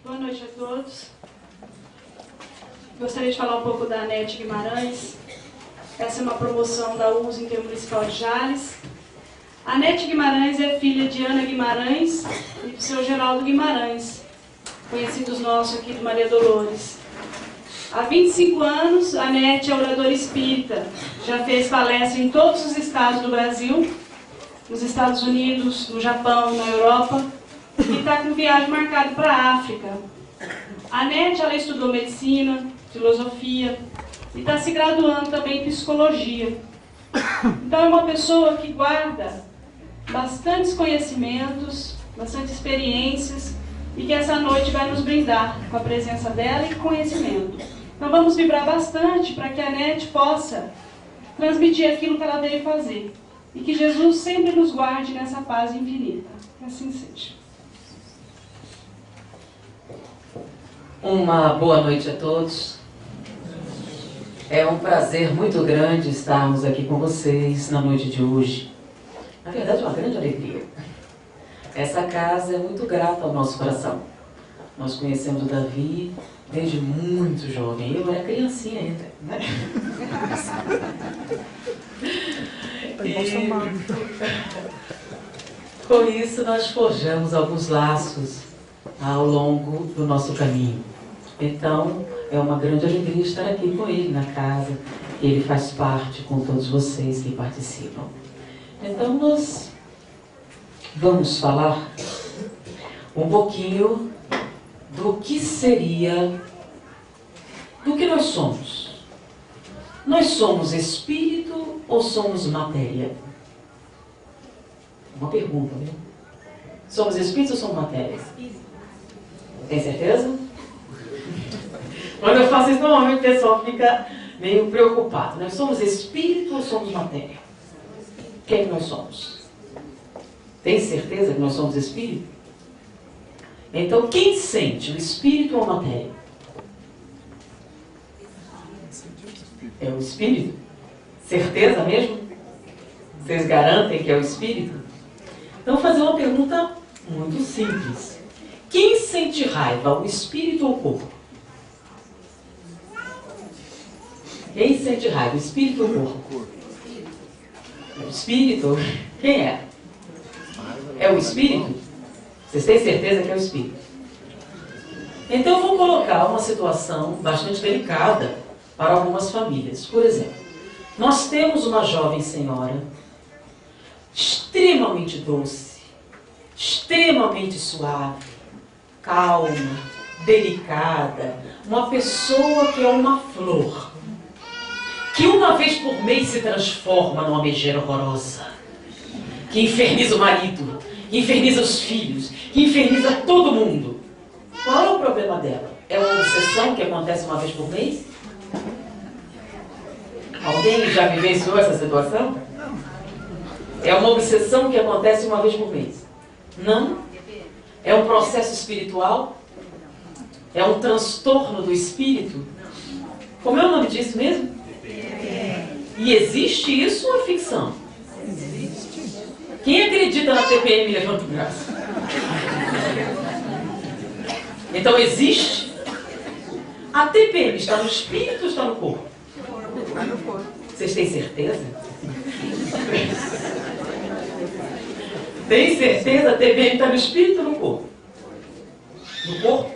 Boa noite a todos. Gostaria de falar um pouco da Anete Guimarães. Essa é uma promoção da USE Intermunicipal de Jales. A Anete Guimarães é filha de Ana Guimarães e do seu Geraldo Guimarães, conhecidos nossos aqui de Maria Dolores. Há 25 anos, a Anete é oradora espírita. Já fez palestra em todos os estados do Brasil, nos Estados Unidos, no Japão, na Europa, e está com viagem marcada para a África. A Anete, ela estudou medicina, filosofia e está se graduando também em psicologia. Então é uma pessoa que guarda bastantes conhecimentos, bastante experiências e que essa noite vai nos brindar com a presença dela e conhecimento. Então vamos vibrar bastante para que a Anete possa transmitir aquilo que ela veio fazer e que Jesus sempre nos guarde nessa paz infinita. Que assim seja. Uma boa noite a todos. É um prazer muito grande estarmos aqui com vocês na noite de hoje. Na verdade, é uma grande alegria. Essa casa é muito grata ao nosso coração. Nós conhecemos o Davi desde muito jovem. Eu era criancinha ainda, né? E com isso nós forjamos alguns laços ao longo do nosso caminho. Então, é uma grande alegria estar aqui com ele na casa. Ele faz parte com todos vocês que participam. Então, nós vamos falar um pouquinho do que seria, do que nós somos. Nós somos espírito ou somos matéria? Uma pergunta, viu? Somos espírito ou somos matéria? Tem certeza? Quando eu faço isso, normalmente o pessoal fica meio preocupado. Nós somos espírito ou somos matéria? Quem nós somos? Tem certeza que nós somos espírito? Então, quem sente, o espírito ou a matéria? É o espírito? Certeza mesmo? Vocês garantem que é o espírito? Então, vou fazer uma pergunta muito simples. Quem sente raiva, o espírito ou o corpo? Quem sente raiva, o espírito ou o corpo? O espírito? Quem é? É o espírito? Vocês têm certeza que é o espírito? Então eu vou colocar uma situação bastante delicada para algumas famílias. Por exemplo, nós temos uma jovem senhora extremamente doce, extremamente suave, calma, delicada, uma pessoa que é uma flor, que uma vez por mês se transforma numa megera horrorosa, que inferniza o marido, que inferniza os filhos, que inferniza todo mundo. Qual é o problema dela? É uma obsessão que acontece uma vez por mês? Alguém já vivenciou essa situação? É uma obsessão que acontece uma vez por mês? Não? É um processo espiritual? É um transtorno do espírito? Como é o nome disso mesmo? E existe isso ou é ficção? Quem acredita na TPM, levanta o braço. Então existe? A TPM está no espírito ou está no corpo? Está no corpo. Vocês têm certeza? Tem certeza? A TPM está no espírito ou no corpo? No corpo?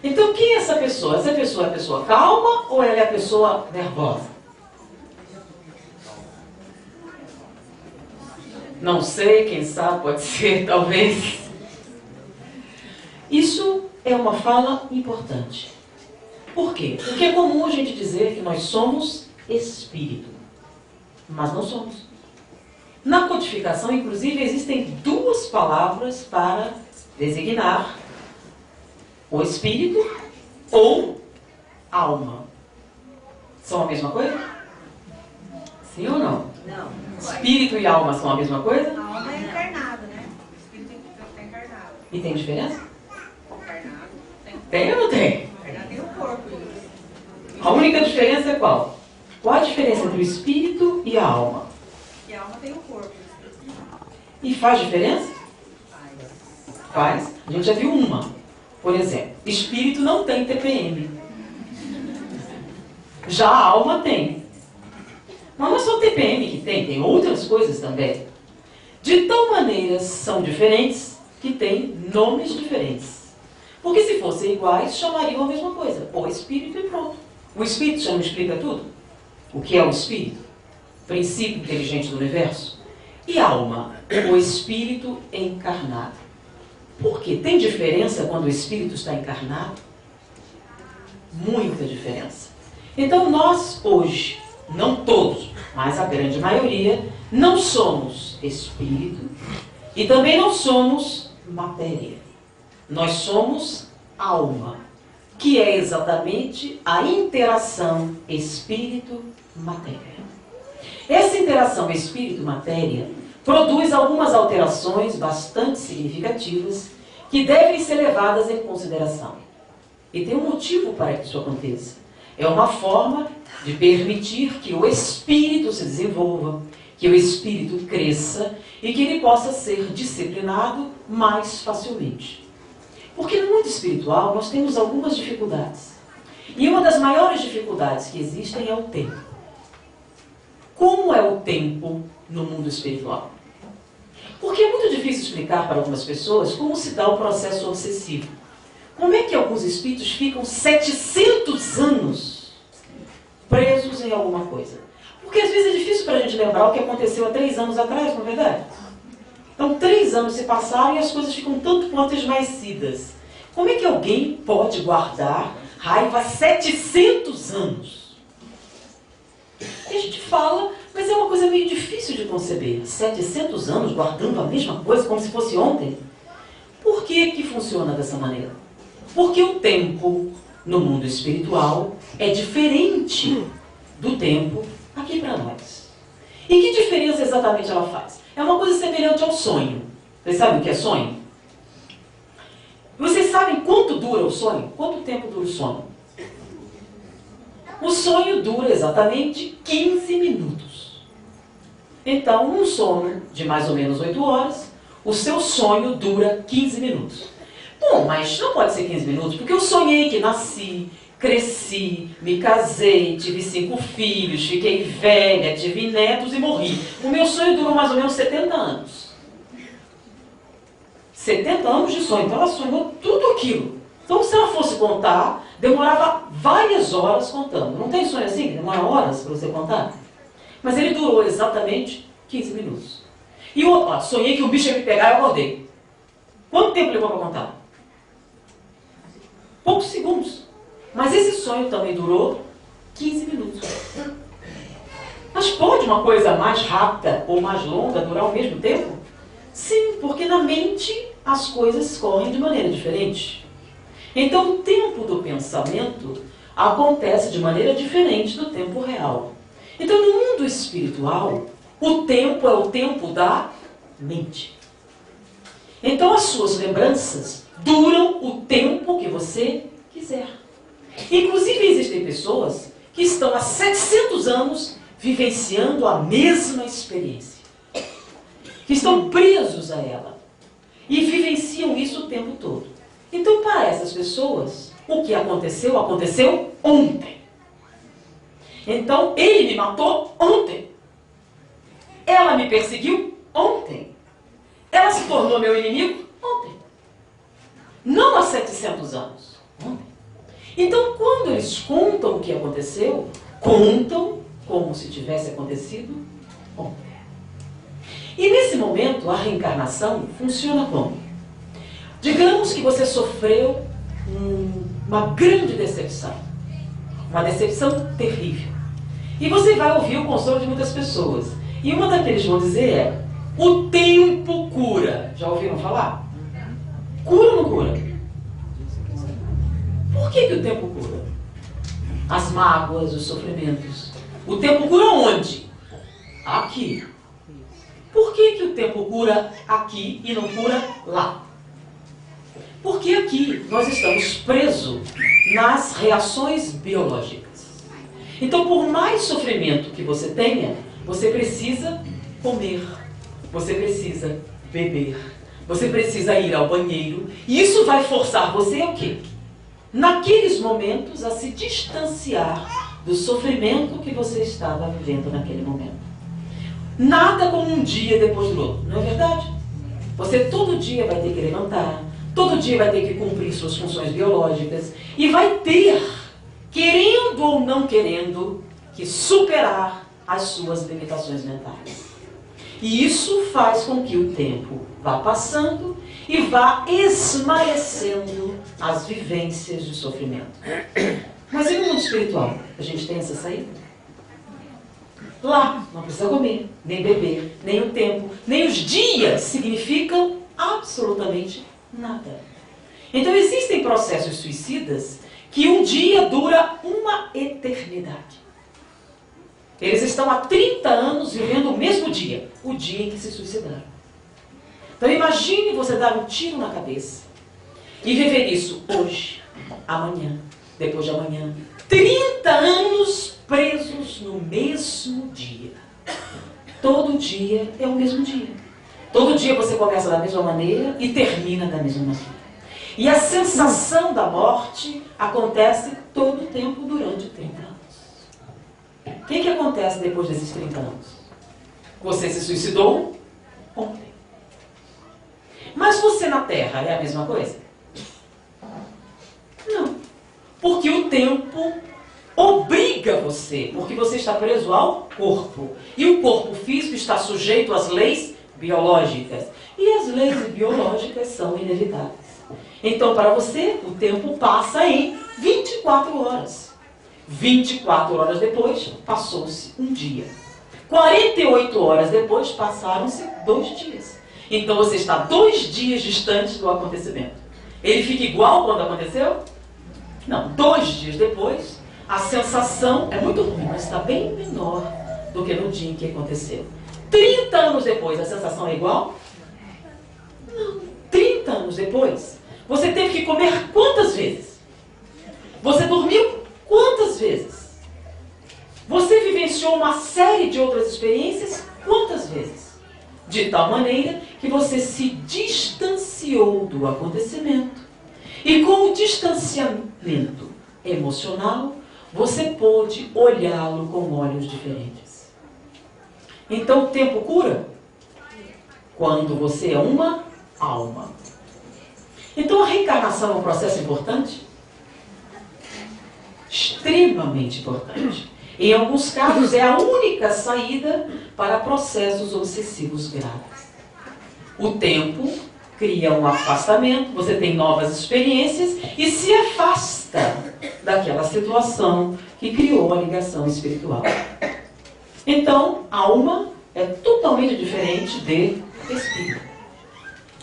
Então quem é essa pessoa? Essa pessoa é a pessoa calma ou ela é a pessoa nervosa? Não sei, quem sabe, pode ser, talvez. Isso é uma fala importante. Por quê? Porque é comum a gente dizer que nós somos espírito, mas não somos. Na codificação, inclusive, existem duas palavras para designar o espírito ou alma. São a mesma coisa? Sim ou não? Não. Espírito e alma são a mesma coisa? A alma é encarnada, né? O espírito é encarnado. E tem diferença? Encarnado tem. Tem ou não tem? Encarnado tem o corpo. A única diferença é qual? Qual a diferença entre o espírito e a alma? E a alma tem o corpo. E faz diferença? Faz. Faz. A gente já viu uma. Por exemplo, espírito não tem TPM. Já a alma tem. Mas não é só TPM que tem outras coisas também. De tal maneira são diferentes que têm nomes diferentes. Porque se fossem iguais, chamariam a mesma coisa. O espírito e pronto. O espírito já não explica tudo? O que é o espírito? Princípio inteligente do universo? E alma? O espírito encarnado. Por quê? Tem diferença quando o espírito está encarnado? Muita diferença. Então nós hoje, não todos, mas a grande maioria, não somos espírito e também não somos matéria. Nós somos alma, que é exatamente a interação espírito-matéria. Essa interação espírito-matéria produz algumas alterações bastante significativas que devem ser levadas em consideração. E tem um motivo para que isso aconteça. É uma forma de permitir que o espírito se desenvolva, que o espírito cresça e que ele possa ser disciplinado mais facilmente. Porque no mundo espiritual nós temos algumas dificuldades. E uma das maiores dificuldades que existem é o tempo. Como é o tempo no mundo espiritual? Porque é muito difícil explicar para algumas pessoas como se dá o processo obsessivo. Como é que alguns espíritos ficam 700 anos presos em alguma coisa? Porque às vezes é difícil para a gente lembrar o que aconteceu há 3 anos atrás, não é verdade? Então 3 anos se passaram e as coisas ficam tanto quanto esmaecidas. Como é que alguém pode guardar raiva há 700 anos? E a gente fala, mas é uma coisa meio difícil de conceber. 700 anos guardando a mesma coisa como se fosse ontem? Por que funciona dessa maneira? Porque o tempo no mundo espiritual é diferente do tempo aqui para nós. E que diferença exatamente ela faz? É uma coisa semelhante ao sonho. Vocês sabem o que é sonho? Vocês sabem quanto dura o sonho? Quanto tempo dura o sonho? O sonho dura exatamente 15 minutos. Então, um sono de mais ou menos 8 horas, o seu sonho dura 15 minutos. Bom, mas não pode ser 15 minutos, porque eu sonhei que nasci, cresci, me casei, tive 5 filhos, fiquei velha, tive netos e morri. O meu sonho durou mais ou menos 70 anos. 70 anos de sonho. Então ela sonhou tudo aquilo. Então se ela fosse contar, demorava várias horas contando. Não tem sonho assim? Demora horas para você contar? Mas ele durou exatamente 15 minutos. E o outro, sonhei que o bicho ia me pegar e eu acordei. Quanto tempo levou para contar? Poucos segundos. Mas esse sonho também durou 15 minutos. Mas pode uma coisa mais rápida ou mais longa durar ao mesmo tempo? Sim, porque na mente as coisas correm de maneira diferente. Então o tempo do pensamento acontece de maneira diferente do tempo real. Então no mundo espiritual, o tempo é o tempo da mente. Então as suas lembranças duram o tempo que você quiser. Inclusive existem pessoas que estão há 700 anos vivenciando a mesma experiência. Que estão presos a ela. E vivenciam isso o tempo todo. Então para essas pessoas, o que aconteceu, aconteceu ontem. Então ele me matou ontem. Ela me perseguiu ontem. Ela se tornou meu inimigo ontem. Não há 700 anos. Ontem. Então, quando eles contam o que aconteceu, contam como se tivesse acontecido ontem. E nesse momento, a reencarnação funciona como? Digamos que você sofreu uma grande decepção. Uma decepção terrível. E você vai ouvir o consolo de muitas pessoas. E uma daqueles vão dizer é: o tempo cura. Já ouviram falar? Cura ou não cura? Por que o tempo cura? As mágoas, os sofrimentos. O tempo cura onde? Aqui. Por que o tempo cura aqui e não cura lá? Porque aqui nós estamos presos nas reações biológicas. Então, por mais sofrimento que você tenha, você precisa comer, você precisa beber, Você precisa ir ao banheiro. E isso vai forçar você a o quê? Naqueles momentos, a se distanciar do sofrimento que você estava vivendo naquele momento. Nada como um dia depois do outro, não é verdade? Você todo dia vai ter que levantar, todo dia vai ter que cumprir suas funções biológicas e vai ter, querendo ou não querendo, que superar as suas limitações mentais. E isso faz com que o tempo vá passando e vá esmaecendo as vivências de sofrimento. Mas e no mundo espiritual? A gente tem essa saída? Lá não precisa comer, nem beber, nem o tempo, nem os dias significam absolutamente nada. Então existem processos suicidas que um dia dura uma eternidade. Eles estão há 30 anos vivendo o mesmo dia, o dia em que se suicidaram. Então imagine você dar um tiro na cabeça e viver isso hoje, amanhã, depois de amanhã. 30 anos presos no mesmo dia. Todo dia é o mesmo dia. Todo dia você começa da mesma maneira e termina da mesma maneira. E a sensação da morte acontece todo o tempo durante 30 anos. O que acontece depois desses 30 anos? Você se suicidou ontem. Mas você na Terra é a mesma coisa? Não. Porque o tempo obriga você, porque você está preso ao corpo. E o corpo físico está sujeito às leis biológicas. E as leis biológicas são inevitáveis. Então, para você, o tempo passa em 24 horas. 24 horas depois, passou-se um dia. 48 horas depois, passaram-se 2 dias. Então, você está 2 dias distante do acontecimento. Ele fica igual quando aconteceu? Não, 2 dias depois, a sensação é muito ruim, mas está bem menor do que no dia em que aconteceu. 30 anos depois, a sensação é igual? Não. 30 anos depois, você teve que comer quantas vezes? Você dormiu quantas vezes? Você vivenciou uma série de outras experiências quantas vezes? De tal maneira que você se distanciou do acontecimento. E com o distanciamento emocional, você pôde olhá-lo com olhos diferentes. Então, o tempo cura? Quando você é uma alma. Então, a reencarnação é um processo importante? Extremamente importante. Em alguns casos, é a única saída para processos obsessivos graves. O tempo cria um afastamento, você tem novas experiências e se afasta daquela situação que criou a ligação espiritual. Então, alma é totalmente diferente de espírito.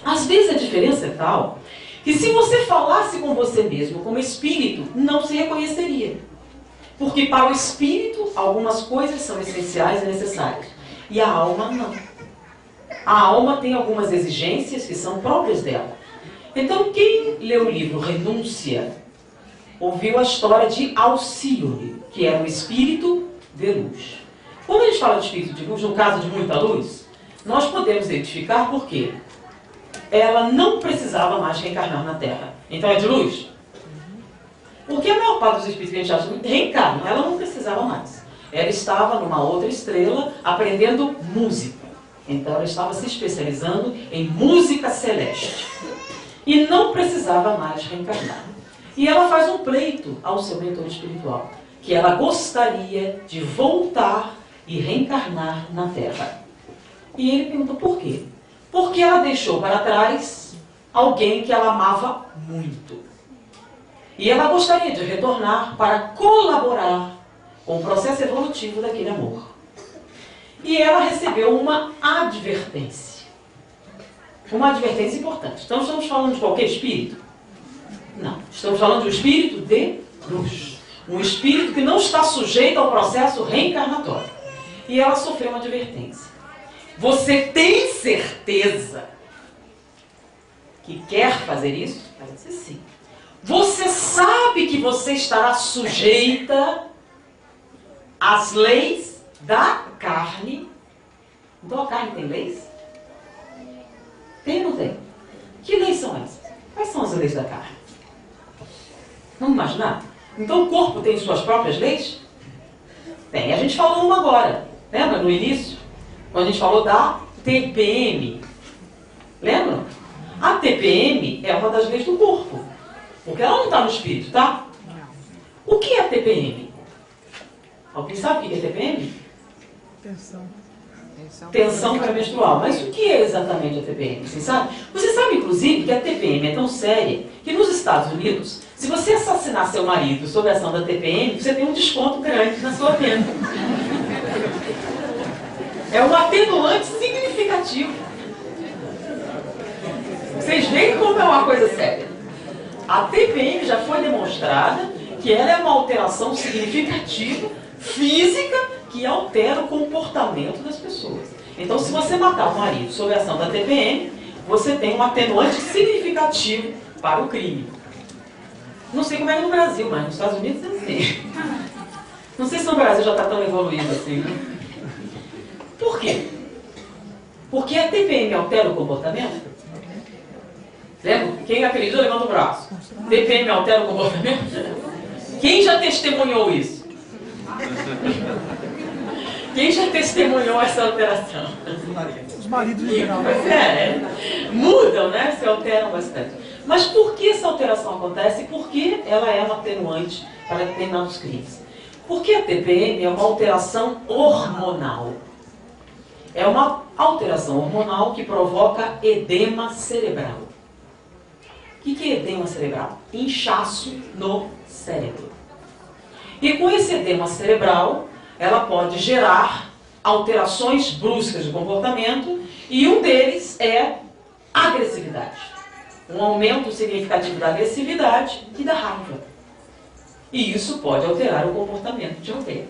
Às vezes a diferença é tal que se você falasse com você mesmo como espírito, não se reconheceria. Porque para o espírito, algumas coisas são essenciais e necessárias. E a alma não. A alma tem algumas exigências que são próprias dela. Então, quem leu o livro Renúncia, ouviu a história de Alcíone, que era um espírito de luz. Quando a gente fala de espírito de luz, no caso de muita luz, nós podemos identificar por quê. Ela não precisava mais reencarnar na Terra. Então é de luz? Porque a maior parte dos espíritos que a gente acha reencarnam, ela não precisava mais. Ela estava numa outra estrela aprendendo música. Então ela estava se especializando em música celeste. E não precisava mais reencarnar. E ela faz um pleito ao seu mentor espiritual, que ela gostaria de voltar e reencarnar na Terra. E ele perguntou por quê? Porque ela deixou para trás alguém que ela amava muito. E ela gostaria de retornar para colaborar com o processo evolutivo daquele amor. E ela recebeu uma advertência. Uma advertência importante. Então estamos falando de qualquer espírito? Não. Estamos falando de um espírito de luz. Um espírito que não está sujeito ao processo reencarnatório. E ela sofreu uma advertência. Você tem certeza que quer fazer isso? Ela disse sim. Você sabe que você estará sujeita às leis da carne. Então a carne tem leis? Tem ou não tem? Que leis são essas? Quais são as leis da carne? Vamos imaginar? Então o corpo tem suas próprias leis? Tem. A gente falou uma agora. Lembra no início? Quando a gente falou da TPM. Lembra? A TPM é uma das leis do corpo. Porque ela não está no espírito, tá? O que é TPM? Alguém sabe o que é TPM? Tensão pré-menstrual. Mas o que é exatamente a TPM? Você sabe? Você sabe, inclusive, que a TPM é tão séria que nos Estados Unidos, se você assassinar seu marido sob a ação da TPM, você tem um desconto grande na sua pena. É um atenuante significativo. Vocês veem como é uma coisa séria. A TPM já foi demonstrada que ela é uma alteração significativa, física, que altera o comportamento das pessoas. Então, se você matar o marido sob a ação da TPM, você tem um atenuante significativo para o crime. Não sei como é no Brasil, mas nos Estados Unidos é assim. Não sei se no Brasil já está tão evoluído assim, né? Por quê? Porque a TPM altera o comportamento? Lembra? Quem acredita, levanta o braço. TPM altera o comportamento? Quem já testemunhou isso? Quem já testemunhou essa alteração? Os maridos em geral. Mudam, né? Se alteram bastante. Mas por que essa alteração acontece? Porque ela é um atenuante para determinados crimes. Porque a TPM é uma alteração hormonal. É uma alteração hormonal que provoca edema cerebral. O que é edema cerebral? Inchaço no cérebro. E com esse edema cerebral, ela pode gerar alterações bruscas de comportamento, e um deles é agressividade. Um aumento significativo da agressividade e da raiva. E isso pode alterar o comportamento de alguém.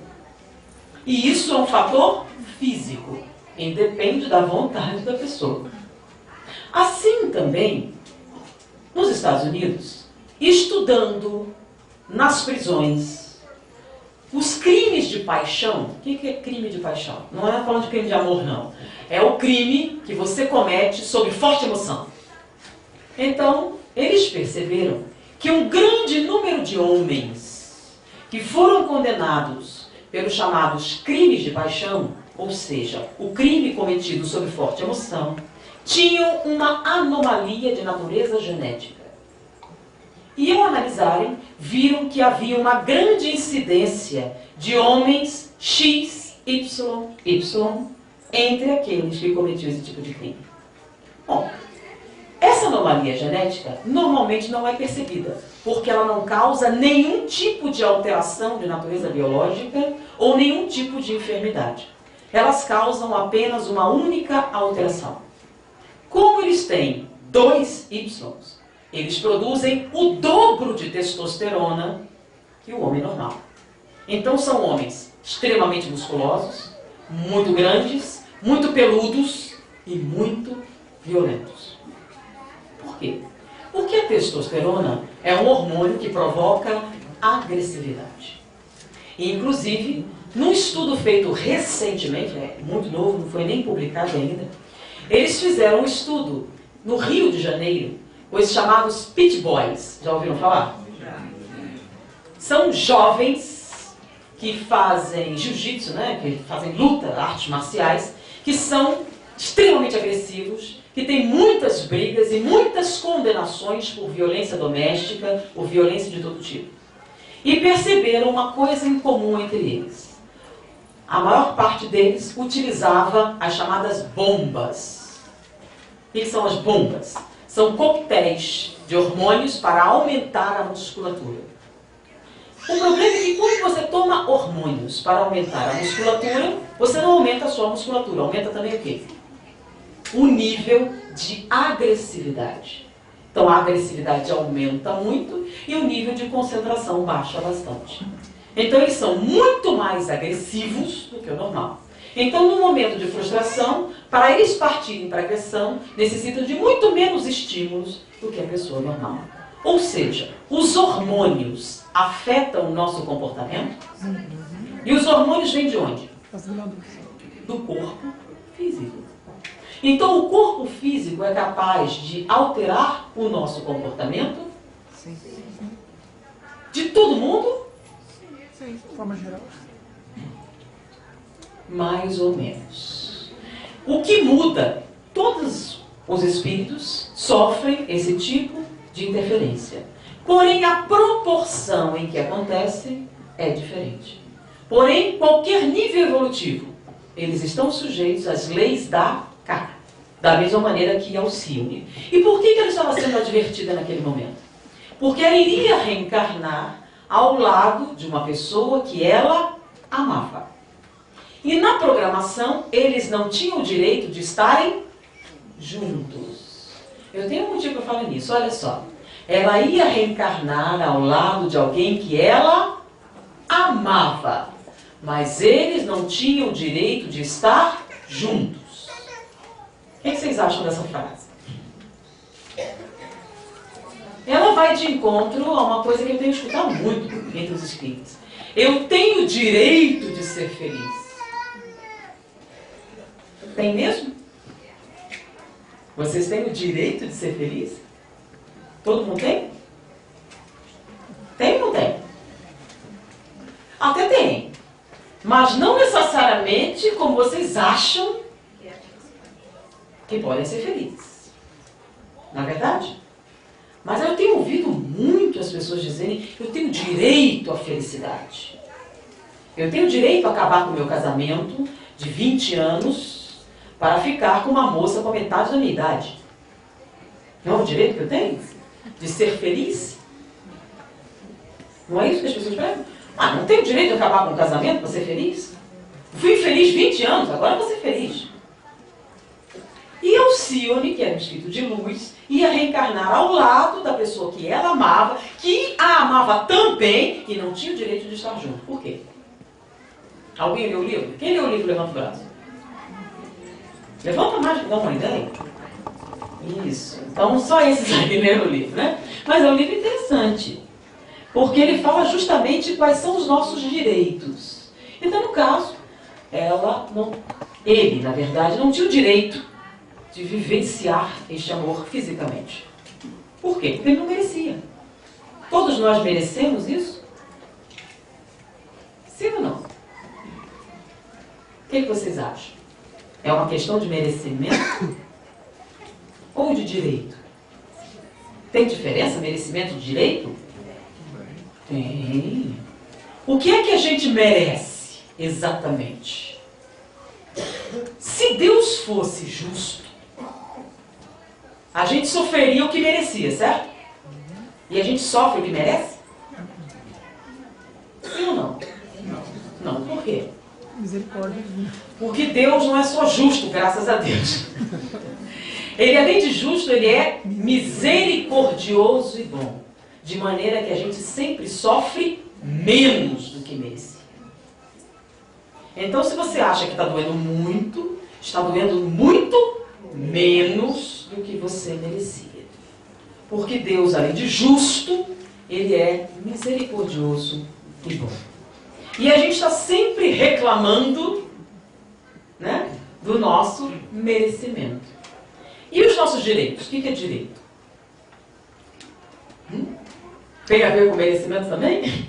E isso é um fator físico, independe da vontade da pessoa. Assim também, nos Estados Unidos, estudando nas prisões, os crimes de paixão. O que é crime de paixão? Não é falando de crime de amor, não. É o crime que você comete sob forte emoção. Então, eles perceberam que um grande número de homens que foram condenados pelos chamados crimes de paixão, ou seja, o crime cometido sob forte emoção, tinham uma anomalia de natureza genética. E ao analisarem, viram que havia uma grande incidência de homens XYY entre aqueles que cometiam esse tipo de crime. Bom, essa anomalia genética normalmente não é percebida, porque ela não causa nenhum tipo de alteração de natureza biológica ou nenhum tipo de enfermidade. Elas causam apenas uma única alteração. Como eles têm 2 Ys, eles produzem o dobro de testosterona que o homem normal. Então são homens extremamente musculosos, muito grandes, muito peludos e muito violentos. Por quê? Porque a testosterona é um hormônio que provoca agressividade. E, inclusive, num estudo feito recentemente, muito novo, não foi nem publicado ainda, eles fizeram um estudo no Rio de Janeiro, os chamados Pit Boys. Já ouviram falar? São jovens que fazem jiu-jitsu, né? Que fazem luta, artes marciais, que são extremamente agressivos, que têm muitas brigas e muitas condenações por violência doméstica, por violência de todo tipo. E perceberam uma coisa em comum entre eles. A maior parte deles utilizava as chamadas bombas. O que são as bombas? São coquetéis de hormônios para aumentar a musculatura. O problema é que quando você toma hormônios para aumentar a musculatura, você não aumenta só a musculatura, aumenta também o quê? O nível de agressividade. Então a agressividade aumenta muito e o nível de concentração baixa bastante. Então eles são muito mais agressivos do que o normal. Então, no momento de frustração, para eles partirem para a agressão, necessitam de muito menos estímulos do que a pessoa normal. Ou seja, os hormônios afetam o nosso comportamento. E os hormônios vêm de onde? Do corpo físico. Então o corpo físico é capaz de alterar o nosso comportamento? Sim. De todo mundo? Sim, de forma geral. Mais ou menos. O que muda? Todos os espíritos sofrem esse tipo de interferência. Porém, a proporção em que acontece é diferente. Porém, qualquer nível evolutivo, eles estão sujeitos às leis da carne, da mesma maneira que Alcione. E por que ela estava sendo advertida naquele momento? Porque ela iria reencarnar ao lado de uma pessoa que ela amava. E na programação, eles não tinham o direito de estarem juntos. Eu tenho um motivo para falar nisso, olha só. Ela ia reencarnar ao lado de alguém que ela amava. Mas eles não tinham o direito de estar juntos. O que vocês acham dessa frase? Ela vai de encontro a uma coisa que eu tenho escutado muito entre os espíritos. Eu tenho o direito de ser feliz. Tem mesmo? Vocês têm o direito de ser feliz? Todo mundo tem? Tem ou não tem? Até tem. Mas não necessariamente como vocês acham que podem ser felizes. Não é verdade? Mas eu tenho ouvido muito as pessoas dizerem: eu tenho direito à felicidade. Eu tenho direito a acabar com o meu casamento de 20 anos para ficar com uma moça com a metade da minha idade. Não é o direito que eu tenho? De ser feliz? Não é isso que as pessoas perguntam? Ah, não tenho direito de acabar com o casamento para ser feliz? Fui infeliz 20 anos, agora vou ser feliz. E Alcione, que era um espírito de luz, ia reencarnar ao lado da pessoa que ela amava, que a amava também, e não tinha o direito de estar junto. Por quê? Alguém leu o livro? Quem leu o livro, levanta o braço. Levanta mais, dá uma ideia. Isso. Então, só esses aí leram o livro, né? Mas é um livro interessante. Porque ele fala justamente quais são os nossos direitos. Então, no caso, ele, na verdade, não tinha o direito de vivenciar este amor fisicamente. Por quê? Porque ele não merecia. Todos nós merecemos isso? Sim ou não? O que vocês acham? É uma questão de merecimento ou de direito? Tem diferença merecimento e direito? Tem. O que é que a gente merece exatamente? Se Deus fosse justo, a gente sofreria o que merecia, certo? E a gente sofre o que merece? Sim ou não? Não, por quê? Misericórdia. Porque Deus não é só justo, graças a Deus. Ele, além de justo, ele é misericordioso e bom. De maneira que a gente sempre sofre menos do que merecia. Então, se você acha que está doendo muito, está doendo muito menos do que você merecia. Porque Deus, além de justo, ele é misericordioso e bom. E a gente está sempre reclamando, né, do nosso merecimento. E os nossos direitos? O que é direito? Tem a ver com merecimento também?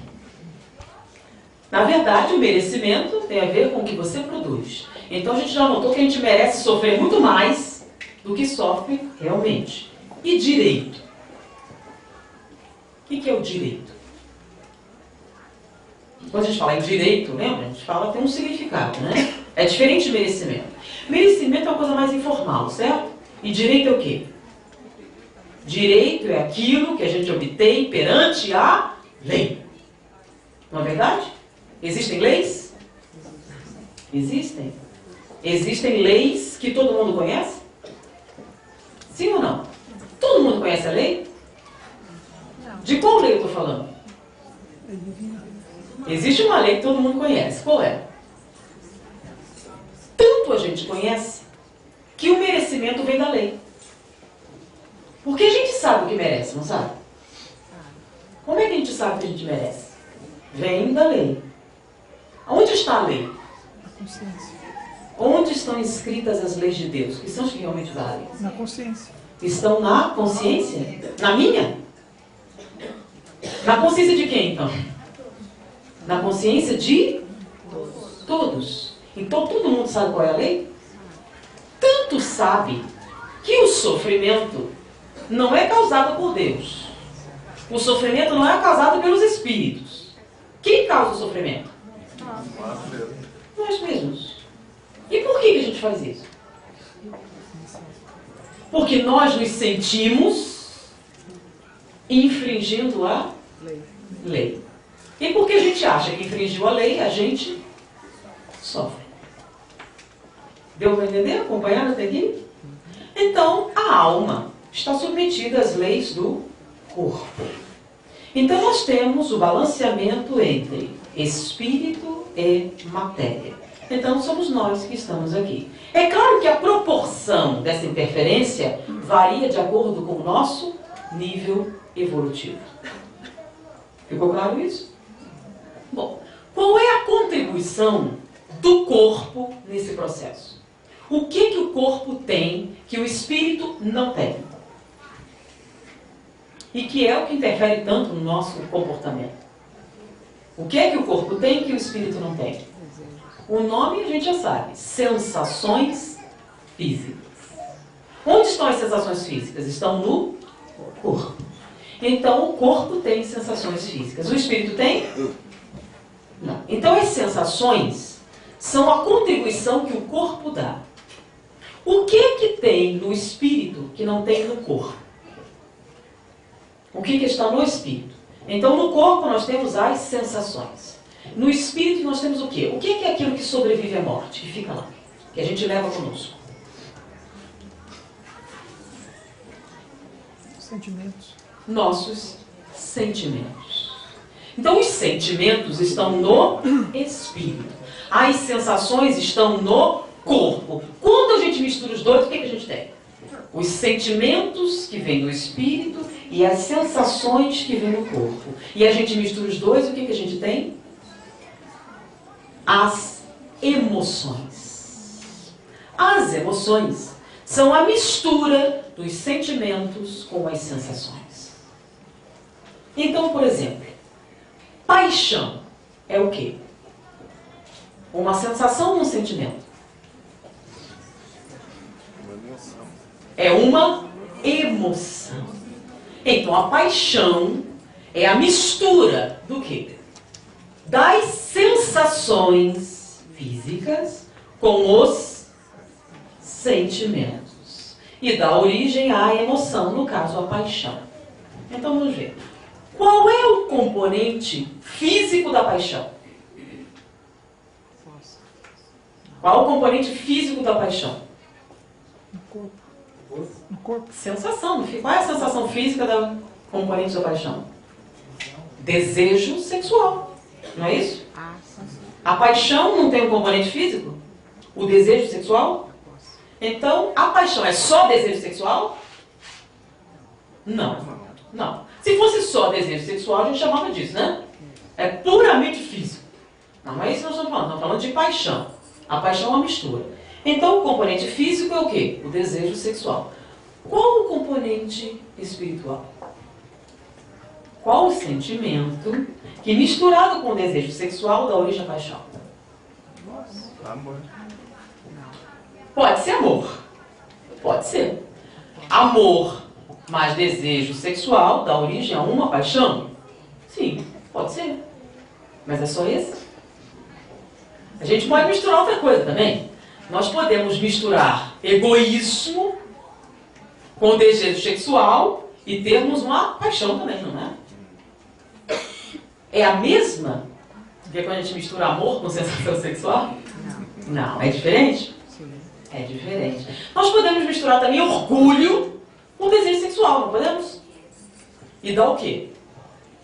Na verdade, o merecimento tem a ver com o que você produz. Então a gente já notou que a gente merece sofrer muito mais do que sofre realmente. E direito? O que é o direito? Quando a gente fala em direito, lembra? A gente fala tem um significado, né? É diferente de merecimento. Merecimento é uma coisa mais informal, certo? E direito é o quê? Direito é aquilo que a gente obtém perante a lei. Não é verdade? Existem leis? Existem. Existem leis que todo mundo conhece? Sim ou não? Todo mundo conhece a lei? De qual lei eu estou falando? Existe uma lei que todo mundo conhece. Qual é? Tanto a gente conhece que o merecimento vem da lei. Porque a gente sabe o que merece, não sabe? Como é que a gente sabe o que a gente merece? Vem da lei. Onde está a lei? A consciência. Onde estão escritas as leis de Deus? Que são as que realmente valem? Na consciência. Estão na consciência? Na minha? Na consciência de quem, então? Na consciência de todos. Então, todo mundo sabe qual é a lei? Tanto sabe que o sofrimento não é causado por Deus. O sofrimento não é causado pelos espíritos. Quem causa o sofrimento? Nós mesmos. E por que a gente faz isso? Porque nós nos sentimos infringindo a lei. E porque a gente acha que infringiu a lei, a gente sofre. Deu para entender? Acompanhar até aqui? Então, a alma está submetida às leis do corpo. Então, nós temos o balanceamento entre espírito e matéria. Então, somos nós que estamos aqui. É claro que a proporção dessa interferência varia de acordo com o nosso nível evolutivo. Ficou claro isso? Bom, qual é a contribuição do corpo nesse processo? O que o corpo tem que o espírito não tem? E que é o que interfere tanto no nosso comportamento. O que o corpo tem que o espírito não tem? O nome a gente já sabe. Sensações físicas. Onde estão as sensações físicas? Estão no corpo. Então o corpo tem sensações físicas. O espírito tem? Não. Então as sensações são a contribuição que o corpo dá. O que tem no espírito que não tem no corpo? O que está no espírito? Então no corpo nós temos as sensações. No espírito nós temos o quê? O que é aquilo que sobrevive à morte, que fica lá, que a gente leva conosco? Sentimentos. Nossos sentimentos. Então os sentimentos estão no espírito. As sensações estão no corpo. Quando a gente mistura os dois, o que a gente tem? Os sentimentos que vêm do espírito e as sensações que vêm do corpo. E a gente mistura os dois, o que a gente tem? As emoções. As emoções são a mistura dos sentimentos com as sensações. Então, por exemplo, paixão é o quê? Uma sensação ou um sentimento? É uma emoção. Então, a paixão é a mistura do quê? Das sensações físicas com os sentimentos. E dá origem à emoção, no caso, a paixão. Então, vamos ver. Qual é o componente físico da paixão? Qual é o componente físico da paixão? No corpo. No corpo. Sensação. Qual é a sensação física da componente da paixão? Desejo sexual. Não é isso? A paixão não tem um componente físico? O desejo sexual? Então, a paixão é só desejo sexual? Não. Não. Se fosse só desejo sexual, a gente chamava disso, né? É puramente físico. Não é isso que nós estamos falando. Estamos falando de paixão. A paixão é uma mistura. Então, o componente físico é o quê? O desejo sexual. Qual o componente espiritual? Qual o sentimento que, misturado com o desejo sexual, dá origem à paixão? Amor. Pode ser amor. Pode ser. Amor mais desejo sexual dá origem a uma paixão? Sim, pode ser. Mas é só esse? A gente pode misturar outra coisa também. Nós podemos misturar egoísmo com desejo sexual e termos uma paixão também, não é? É a mesma que quando a gente mistura amor com sensação sexual? Não. É diferente? É diferente. Nós podemos misturar também orgulho com desejo sexual, não podemos? E dá o quê?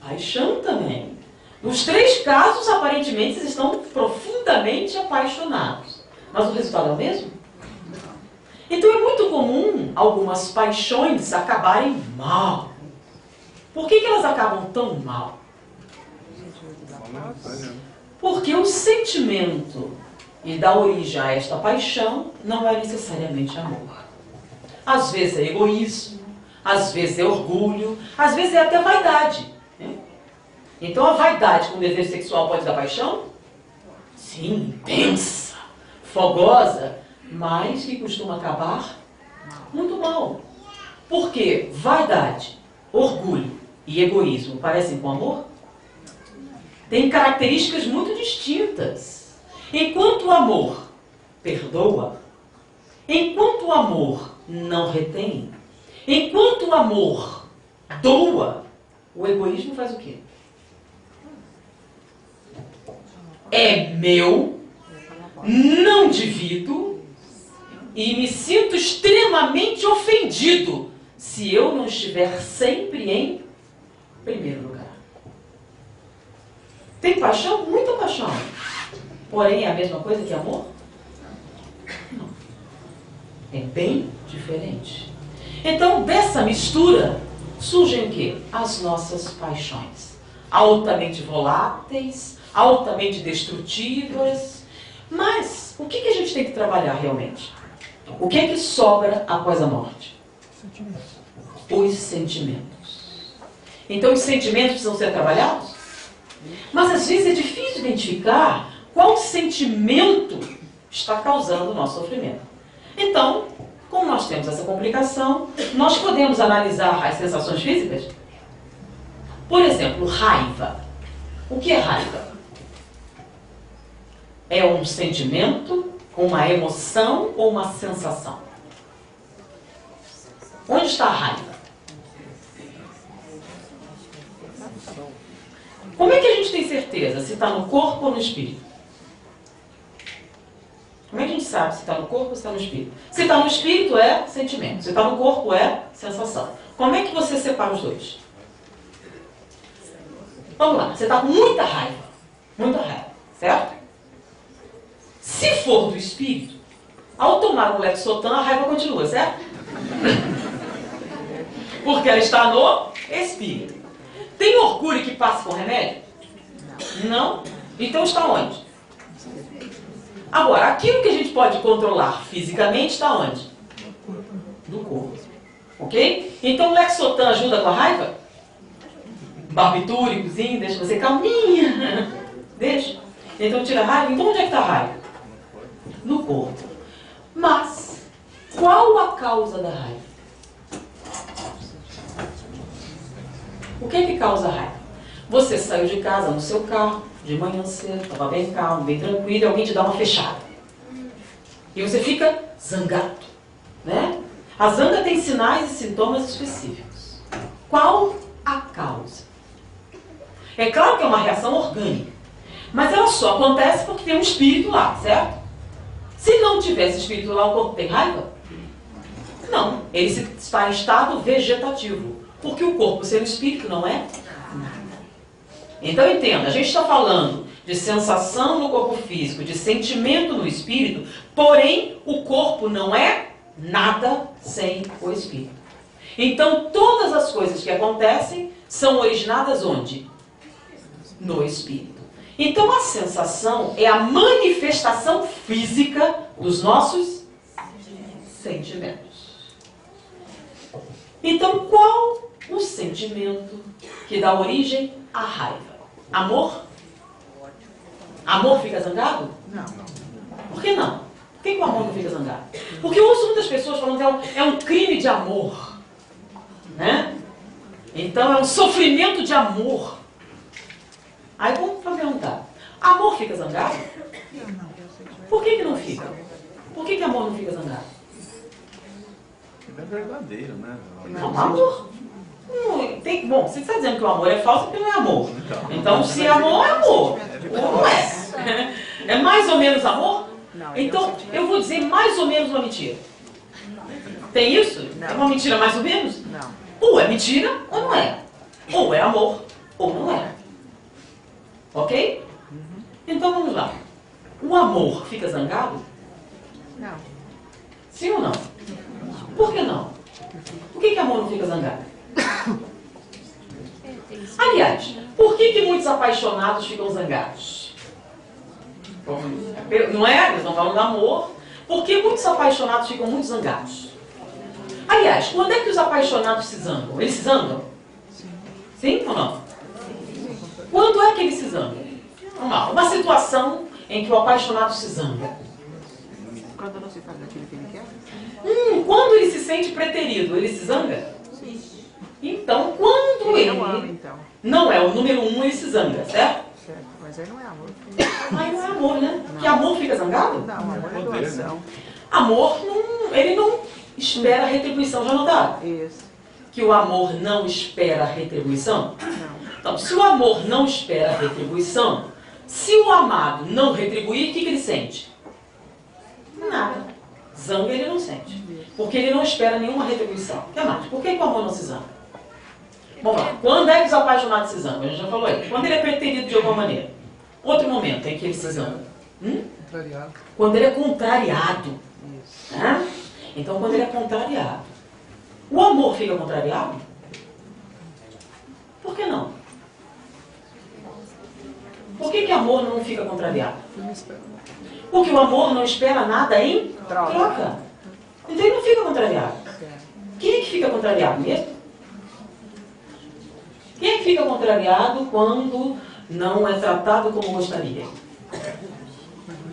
Paixão também. Nos três casos, aparentemente, vocês estão profundamente apaixonados. Mas o resultado é o mesmo? Então é muito comum algumas paixões acabarem mal. Por que elas acabam tão mal? Porque o sentimento e dá origem a esta paixão não é necessariamente amor. Às vezes é egoísmo, às vezes é orgulho, às vezes é até vaidade. Né? Então a vaidade com desejo sexual pode dar paixão? Sim, intensa, fogosa, mas que costuma acabar muito mal. Porque vaidade, orgulho e egoísmo parecem com amor? Tem características muito distintas. Enquanto o amor perdoa, enquanto o amor não retém, enquanto o amor doa, o egoísmo faz o quê? É meu, não divido e me sinto extremamente ofendido se eu não estiver sempre em primeiro lugar. Tem paixão? Muita paixão. Porém, é a mesma coisa que amor? Não. É bem diferente. Então, dessa mistura, surgem o quê? As nossas paixões. Altamente voláteis, altamente destrutivas. Mas, o que a gente tem que trabalhar realmente? O que é que sobra após a morte? Os sentimentos. Então, os sentimentos precisam ser trabalhados? Mas, às vezes, é difícil identificar qual sentimento está causando o nosso sofrimento. Então, como nós temos essa complicação, nós podemos analisar as sensações físicas? Por exemplo, raiva. O que é raiva? É um sentimento, uma emoção ou uma sensação? Onde está a raiva? Como é que a gente tem certeza se está no corpo ou no espírito? Como é que a gente sabe se está no corpo ou se está no espírito? Se está no espírito é sentimento, se está no corpo é sensação. Como é que você separa os dois? Vamos lá, você está com muita raiva, certo? Se for do espírito, ao tomar o Lexotan, a raiva continua, certo? Porque ela está no espírito. Tem orgulho que passa com remédio? Não? Então está onde? Agora, aquilo que a gente pode controlar fisicamente está onde? No corpo. Ok? Então o Lexotan ajuda com a raiva? Barbitúricozinho, deixa você calminha. Deixa. Então tira a raiva. Então onde é que está a raiva? No corpo. Mas, qual a causa da raiva? O que é que causa a raiva? Você saiu de casa no seu carro, de manhã cedo, estava bem calmo, bem tranquilo, e alguém te dá uma fechada. E você fica zangado. Né? A zanga tem sinais e sintomas específicos. Qual a causa? É claro que é uma reação orgânica, mas ela só acontece porque tem um espírito lá, certo? Se não tivesse espírito lá, o corpo tem raiva? Não, ele está em estado vegetativo, porque o corpo sem o espírito não é nada. Então entenda, a gente está falando de sensação no corpo físico, de sentimento no espírito, porém o corpo não é nada sem o espírito. Então todas as coisas que acontecem são originadas onde? No espírito. Então a sensação é a manifestação física dos nossos sentimentos. Então qual o sentimento que dá origem à raiva? Amor? Amor fica zangado? Não. Por que não? Por que o amor não fica zangado? Porque eu ouço muitas pessoas falando que é um crime de amor. Né? Então é um sofrimento de amor. Aí vamos perguntar, amor fica zangado? Por que não fica? Por que amor não fica zangado? É verdadeiro, né? Não, amor. Bom, você está dizendo que o amor é falso porque não é amor. Então se amor é amor. Ou não é? É mais ou menos amor? Então eu vou dizer mais ou menos uma mentira. Tem isso? É uma mentira mais ou menos? Não. Ou é mentira ou não é. Ou é amor ou não é. Ok? Então vamos lá. O amor fica zangado? Não. Sim ou não? Por que não? Por que amor não fica zangado? Aliás, por que muitos apaixonados ficam zangados? Não é? Eles não falam de amor. Porque muitos apaixonados ficam muito zangados. Aliás, quando é que os apaixonados se zangam? Eles se zangam? Sim ou não? Quando é que eles se zangam? Uma situação em que o apaixonado se zanga. Quando não se faz aquilo que ele quer? Quando ele se sente preterido, ele se zanga? Sim. Então, quando ele não ama, então. não é o número 1, ele se zanga, certo? Certo, mas aí não é amor. Aí não é amor, né? Que amor fica zangado? Não, amor é doação. Amor, ele não espera retribuição, já notaram? Isso. Que o amor não espera retribuição? Não. Então, se o amor não espera retribuição, se o amado não retribuir, o que ele sente? Nada. Zanga ele não sente. Porque ele não espera nenhuma retribuição. O que mais? Por que o amor não se zanga? Vamos lá. Quando é que os apaixonados se zangam? A gente já falou aí. Quando ele é preterido de alguma maneira. Outro momento em que ele se zanga. Contrariado. Quando ele é contrariado. Isso. Né? Então, quando ele é contrariado. O amor fica contrariado? Por que não? Por que amor não fica contrariado? Porque o amor não espera nada em troca. Então ele não fica contrariado. Quem é que fica contrariado mesmo? Quem é que fica contrariado quando não é tratado como gostaria?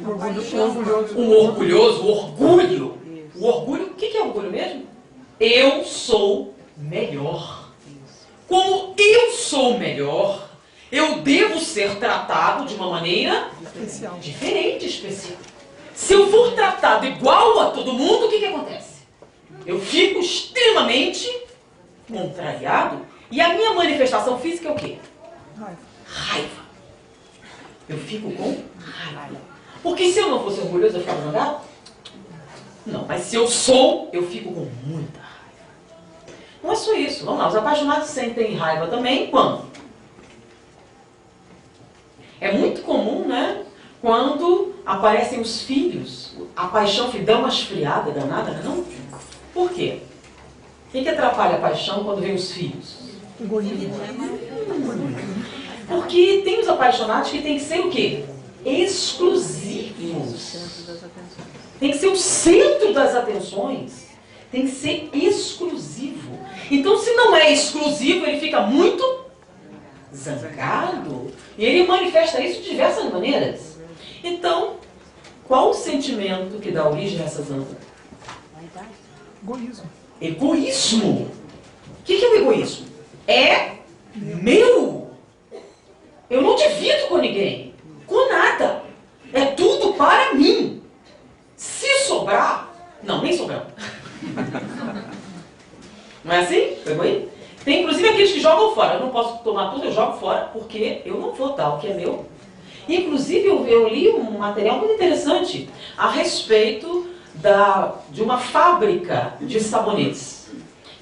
O orgulhoso, o orgulho. O orgulho, o que é orgulho mesmo? Eu sou melhor. Como eu sou melhor, eu devo ser tratado de uma maneira diferente, especial. Se eu for tratado igual a todo mundo, o que acontece? Eu fico extremamente contrariado. E a minha manifestação física é o quê? Raiva. Eu fico com raiva. Porque se eu não fosse orgulhoso, eu ficava zangado? Não, mas se eu sou, eu fico com muita raiva. Não é só isso. Vamos lá, os apaixonados sentem raiva também quando? É muito comum, né? Quando aparecem os filhos, a paixão dá uma esfriada danada, não? Por quê? O que atrapalha a paixão quando vem os filhos? Porque tem os apaixonados que tem que ser o quê? Exclusivos. Tem que ser o centro das atenções. Tem que ser exclusivo. Então, se não é exclusivo, ele fica muito zangado. E ele manifesta isso de diversas maneiras. Então, qual o sentimento que dá origem a essa zanga? Egoísmo. Egoísmo. O que é o egoísmo? É meu. Eu não divido com ninguém. Com nada. É tudo para mim. Se sobrar... Não, nem sobrar. Não é assim? Pegou aí? Tem inclusive aqueles que jogam fora. Eu não posso tomar tudo, eu jogo fora, porque eu não vou dar o que é meu. Inclusive, eu li um material muito interessante a respeito de uma fábrica de sabonetes.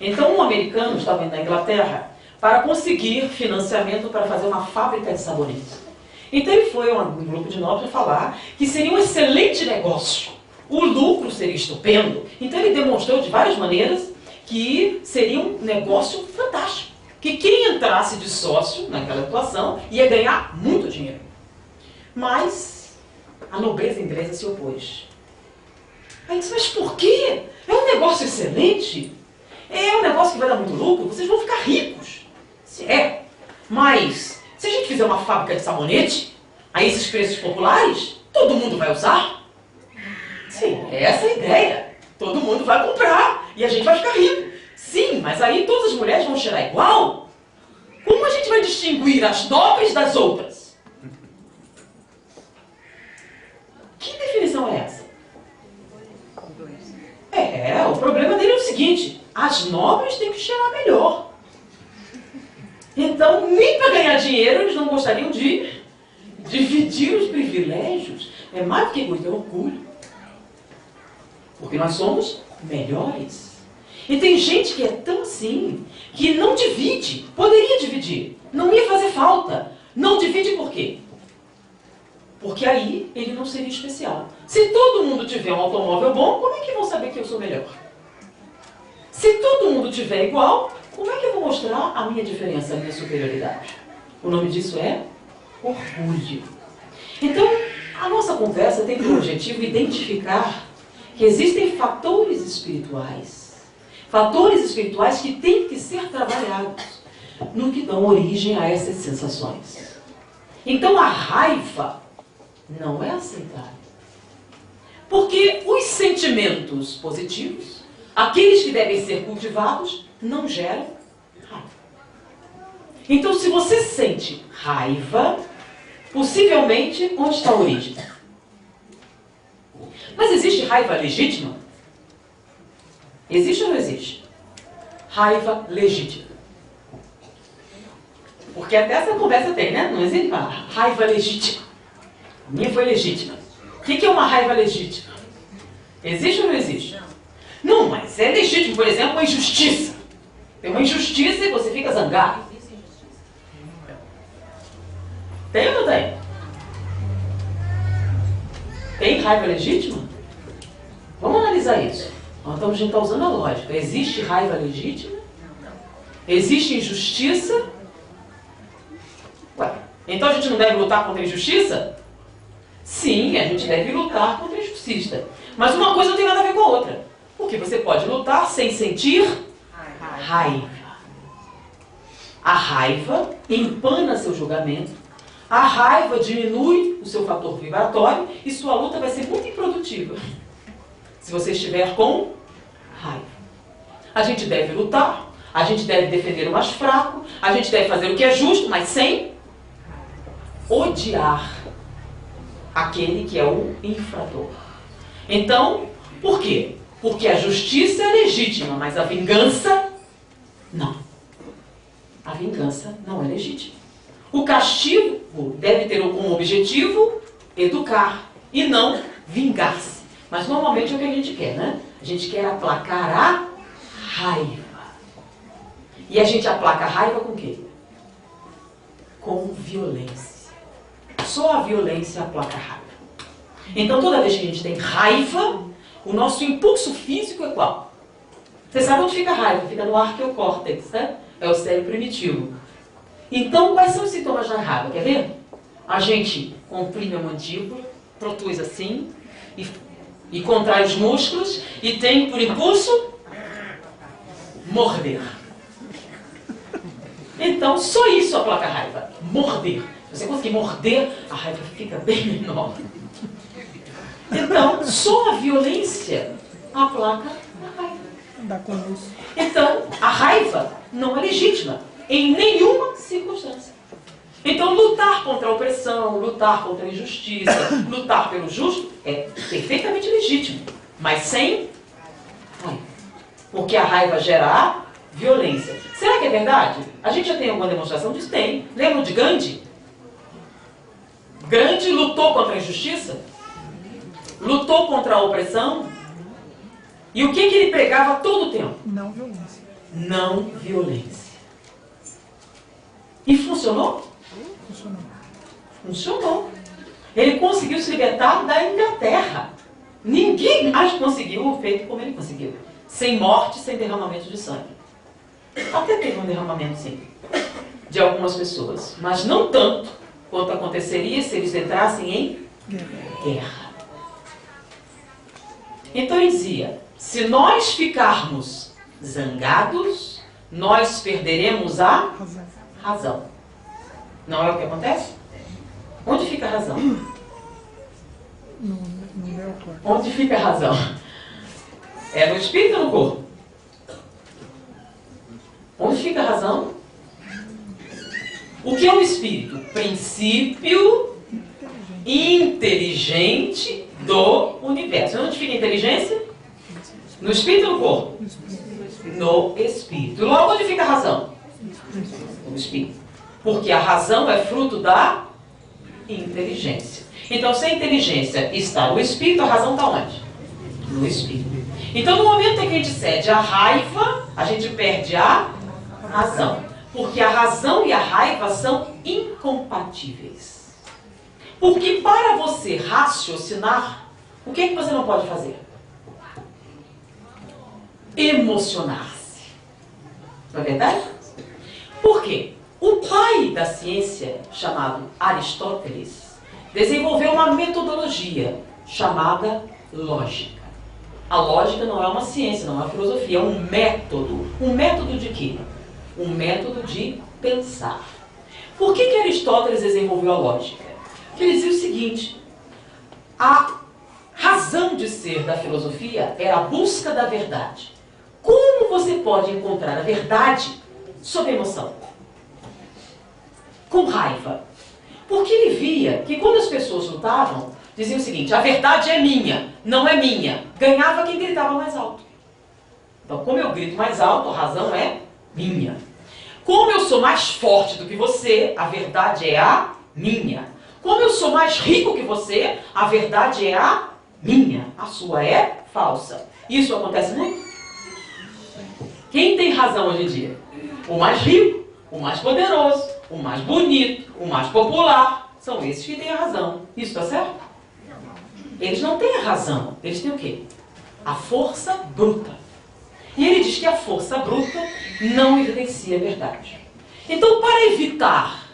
Então, um americano estava indo na Inglaterra para conseguir financiamento para fazer uma fábrica de sabonetes. Então, ele foi a um grupo de nobres falar que seria um excelente negócio. O lucro seria estupendo. Então, ele demonstrou de várias maneiras que seria um negócio fantástico. Que quem entrasse de sócio naquela atuação ia ganhar muito dinheiro. Mas a nobreza inglesa se opôs. Aí disse, mas por quê? É um negócio excelente. É um negócio que vai dar muito lucro. Vocês vão ficar ricos. Mas se a gente fizer uma fábrica de sabonete, a esses preços populares, todo mundo vai usar? Sim, essa é a ideia. Todo mundo vai comprar e a gente vai ficar rico. Sim, mas aí todas as mulheres vão cheirar igual? Como a gente vai distinguir as nobres das outras? Que definição é essa? O problema dele é o seguinte, as nobres têm que cheirar melhor. Então, nem para ganhar dinheiro, eles não gostariam de dividir os privilégios. É mais do que egoísmo, é orgulho. Porque nós somos melhores. E tem gente que é tão assim, que não divide. Poderia dividir. Não ia fazer falta. Não divide por quê? Porque aí ele não seria especial. Se todo mundo tiver um automóvel bom, como é que vão saber que eu sou melhor? Se todo mundo tiver igual, como é que eu vou mostrar a minha diferença, a minha superioridade? O nome disso é orgulho. Então, A nossa conversa tem como objetivo identificar que existem fatores espirituais que têm que ser trabalhados no que dão origem a essas sensações. Então a raiva não é aceitável. Porque os sentimentos positivos, aqueles que devem ser cultivados, não geram raiva. Então, se você sente raiva, possivelmente, onde está a origem? Mas existe raiva legítima? Existe ou não existe? Raiva legítima. Porque até essa conversa tem, né? Não existe uma raiva legítima. A minha foi legítima. O que é uma raiva legítima? Existe ou não existe? Não, mas é legítimo, por exemplo, uma injustiça. Tem uma injustiça e você fica zangado. Tem ou não tem? Tem raiva legítima? Vamos analisar isso. Então a gente está usando a lógica. Existe raiva legítima? Existe injustiça? Ué, então a gente não deve lutar contra a injustiça? Sim, a gente deve lutar contra a injustiça. Mas uma coisa não tem nada a ver com a outra. Porque você pode lutar sem sentir raiva. A raiva empana seu julgamento. A raiva diminui o seu fator vibratório e sua luta vai ser muito improdutiva se você estiver com raiva. A gente deve lutar, a gente deve defender o mais fraco, a gente deve fazer o que é justo, mas sem odiar aquele que é o infrator. Então, por quê? Porque a justiça é legítima, mas a vingança não. A vingança não é legítima. O castigo deve ter como objetivo educar e não vingar-se. Mas normalmente é o que a gente quer, né? A gente quer aplacar a raiva. E a gente aplaca a raiva com o quê? Com violência. Só a violência aplaca a raiva. Então toda vez que a gente tem raiva, o nosso impulso físico é qual? Você sabe onde fica a raiva? Fica no arqueocórtex, né? É o cérebro primitivo. Então, quais são os sintomas da raiva? Quer ver? A gente comprime a mandíbula, protuz assim, e contrai os músculos, e tem, por impulso, morder. Então, só isso aplaca a raiva. Morder. Se você conseguir morder, a raiva fica bem menor. Então, só a violência aplaca a raiva. Então, a raiva não é legítima em nenhuma circunstância. Então, lutar contra a opressão, lutar contra a injustiça, lutar pelo justo é perfeitamente legítimo, mas sem raiva. Porque a raiva gera violência. Será que é verdade? A gente já tem alguma demonstração disso? Tem. Lembram de Gandhi? Gandhi lutou contra a injustiça? Lutou contra a opressão? E o que ele pregava todo o tempo? Não violência. Não violência. E funcionou? Funcionou. Funcionou. Ele conseguiu se libertar da Inglaterra. Ninguém mais conseguiu o feito como ele conseguiu. Sem morte, sem derramamento de sangue. Até teve um derramamento, sim, de algumas pessoas. Mas não tanto quanto aconteceria se eles entrassem em guerra. Então ele dizia, se nós ficarmos zangados, nós perderemos a razão. Não é o que acontece? Onde fica a razão? No neocórtex. Onde fica a razão? É no espírito ou no corpo? Onde fica a razão? O que é o espírito? Princípio inteligente do universo. Onde fica a inteligência? No espírito ou no corpo? No espírito. Logo, onde fica a razão? No espírito. Porque a razão é fruto da inteligência. Então, se a inteligência está no espírito, a razão está onde? No espírito. Então, no momento em que a gente cede a raiva, a gente perde a razão. Porque a razão e a raiva são incompatíveis. Porque para você raciocinar, o que é que você não pode fazer? Emocionar-se. Não é verdade? Por quê? O pai da ciência, chamado Aristóteles, desenvolveu uma metodologia chamada lógica. A lógica não é uma ciência, não é uma filosofia, é um método. Um método de quê? Um método de pensar. Por que Aristóteles desenvolveu a lógica? Porque ele dizia o seguinte: a razão de ser da filosofia é a busca da verdade. Como você pode encontrar a verdade sob emoção? Com raiva. Porque ele via que quando as pessoas lutavam, diziam o seguinte: a verdade é minha, não é minha. Ganhava quem gritava mais alto. Então, como eu grito mais alto, a razão é minha. Como eu sou mais forte do que você, a verdade é a minha. Como eu sou mais rico que você, a verdade é a minha. A sua é falsa. Isso acontece muito? Quem tem razão hoje em dia? O mais rico, o mais poderoso, o mais bonito, o mais popular. São esses que têm a razão. Isso está certo? Eles não têm a razão. Eles têm o quê? A força bruta. E ele diz que a força bruta não evidencia a verdade. Então, para evitar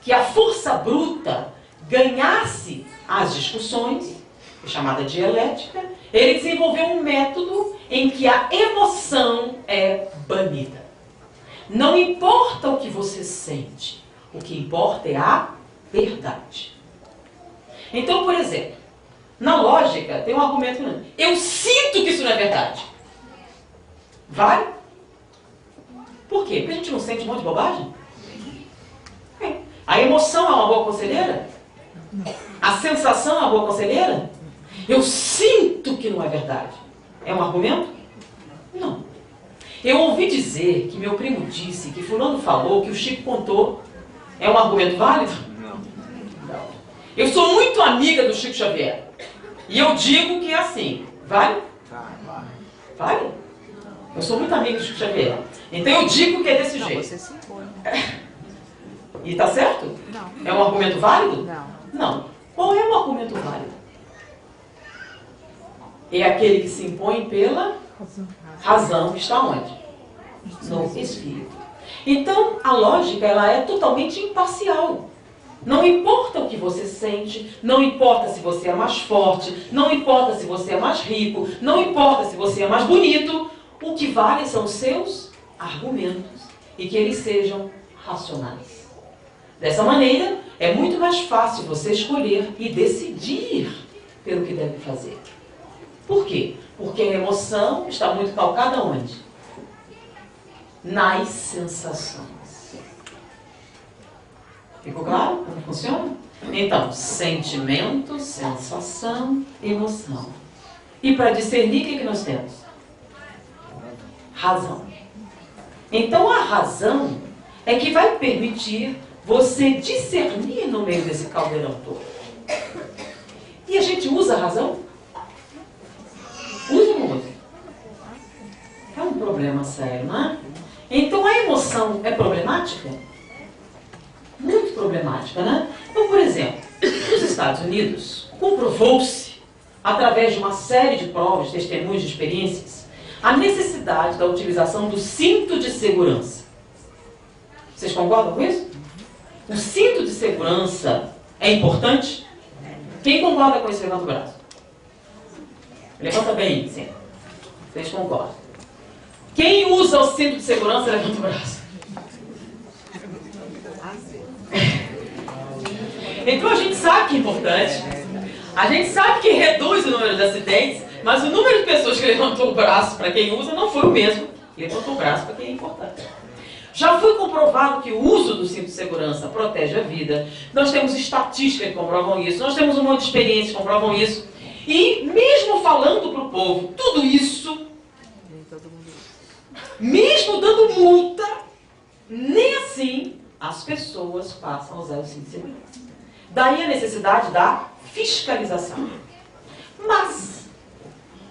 que a força bruta ganhasse as discussões, chamada dialética, ele desenvolveu um método em que a emoção é banida. Não importa o que você sente, o que importa é a verdade. Então, por exemplo, na lógica tem um argumento grande. Eu sinto que isso não é verdade. Vale? Por quê? Porque a gente não sente um monte de bobagem? A emoção é uma boa conselheira? A sensação é uma boa conselheira? Eu sinto que não é verdade. É um argumento? Não. Eu ouvi dizer que meu primo disse, que fulano falou, que o Chico contou. É um argumento válido? Não. Não. Eu sou muito amiga do Chico Xavier. E eu digo que é assim. Vale? Vale? Eu sou muito amiga do Chico Xavier. Então eu digo que é desse jeito. Você se impõe. E tá certo? Não. É um argumento válido? Não. Não. Qual é um argumento válido? É aquele que se impõe pela razão, que está onde? No espírito. Então, a lógica, ela é totalmente imparcial. Não importa o que você sente, não importa se você é mais forte, não importa se você é mais rico, não importa se você é mais bonito, o que vale são os seus argumentos e que eles sejam racionais. Dessa maneira, é muito mais fácil você escolher e decidir pelo que deve fazer. Por quê? Porque a emoção está muito calcada onde? Nas sensações. Ficou claro como funciona? Então, sentimento, sensação, emoção. E para discernir, o que nós temos? Razão. Então, a razão é que vai permitir você discernir no meio desse caldeirão todo. E a gente usa a razão? Usa ou não usa? É um problema sério, não é? Então a emoção é problemática? Muito problemática, né? Então, por exemplo, nos Estados Unidos, comprovou-se, através de uma série de provas, testemunhos de experiências, a necessidade da utilização do cinto de segurança. Vocês concordam com isso? O cinto de segurança é importante? Quem concorda com isso, levanta o braço. Levanta bem, sim. Vocês concordam. Quem usa o cinto de segurança, levanta o braço. Então a gente sabe que é importante. A gente sabe que reduz o número de acidentes, mas o número de pessoas que levantou o braço para quem usa não foi o mesmo que levantou o braço para quem é importante. Já foi comprovado que o uso do cinto de segurança protege a vida. Nós temos estatísticas que comprovam isso. Nós temos um monte de experiências que comprovam isso. E mesmo falando para o povo tudo isso, mesmo dando multa, nem assim as pessoas passam a usar o cinto de segurança. Daí a necessidade da fiscalização. Mas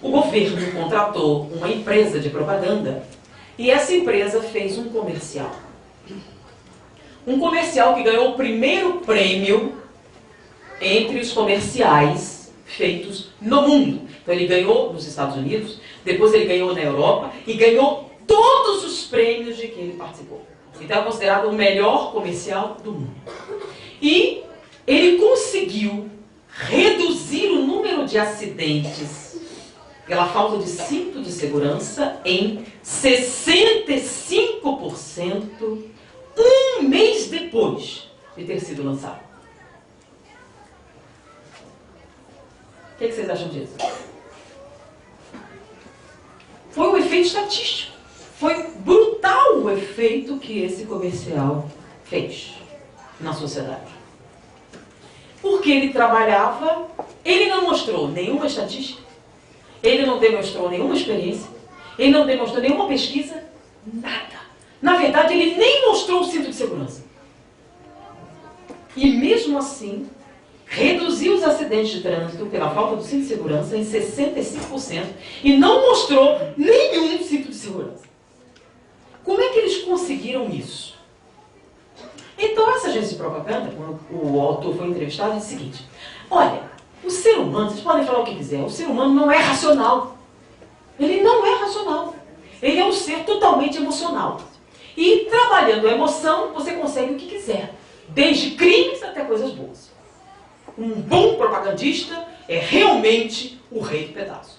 o governo contratou uma empresa de propaganda e essa empresa fez um comercial. Um comercial que ganhou o primeiro prêmio entre os comerciais feitos no mundo. Então ele ganhou nos Estados Unidos, depois ele ganhou na Europa e ganhou todos os prêmios de que ele participou. Então é considerado o melhor comercial do mundo. E ele conseguiu reduzir o número de acidentes pela falta de cinto de segurança em 65% um mês depois de ter sido lançado. O que vocês acham disso? Foi um efeito estatístico. Foi brutal o efeito que esse comercial fez na sociedade. Porque ele trabalhava, ele não mostrou nenhuma estatística, ele não demonstrou nenhuma experiência, ele não demonstrou nenhuma pesquisa, nada. Na verdade, ele nem mostrou o cinto de segurança. E mesmo assim, reduziu os acidentes de trânsito pela falta do cinto de segurança em 65% e não mostrou nenhum cinto de segurança. Como é que eles conseguiram isso? Então, essa agência de propaganda, quando o autor foi entrevistado, disse o seguinte: olha, o ser humano, vocês podem falar o que quiser, o ser humano não é racional. Ele não é racional. Ele é um ser totalmente emocional. E trabalhando a emoção, você consegue o que quiser, desde crimes até coisas boas. Um bom propagandista é realmente o rei do pedaço.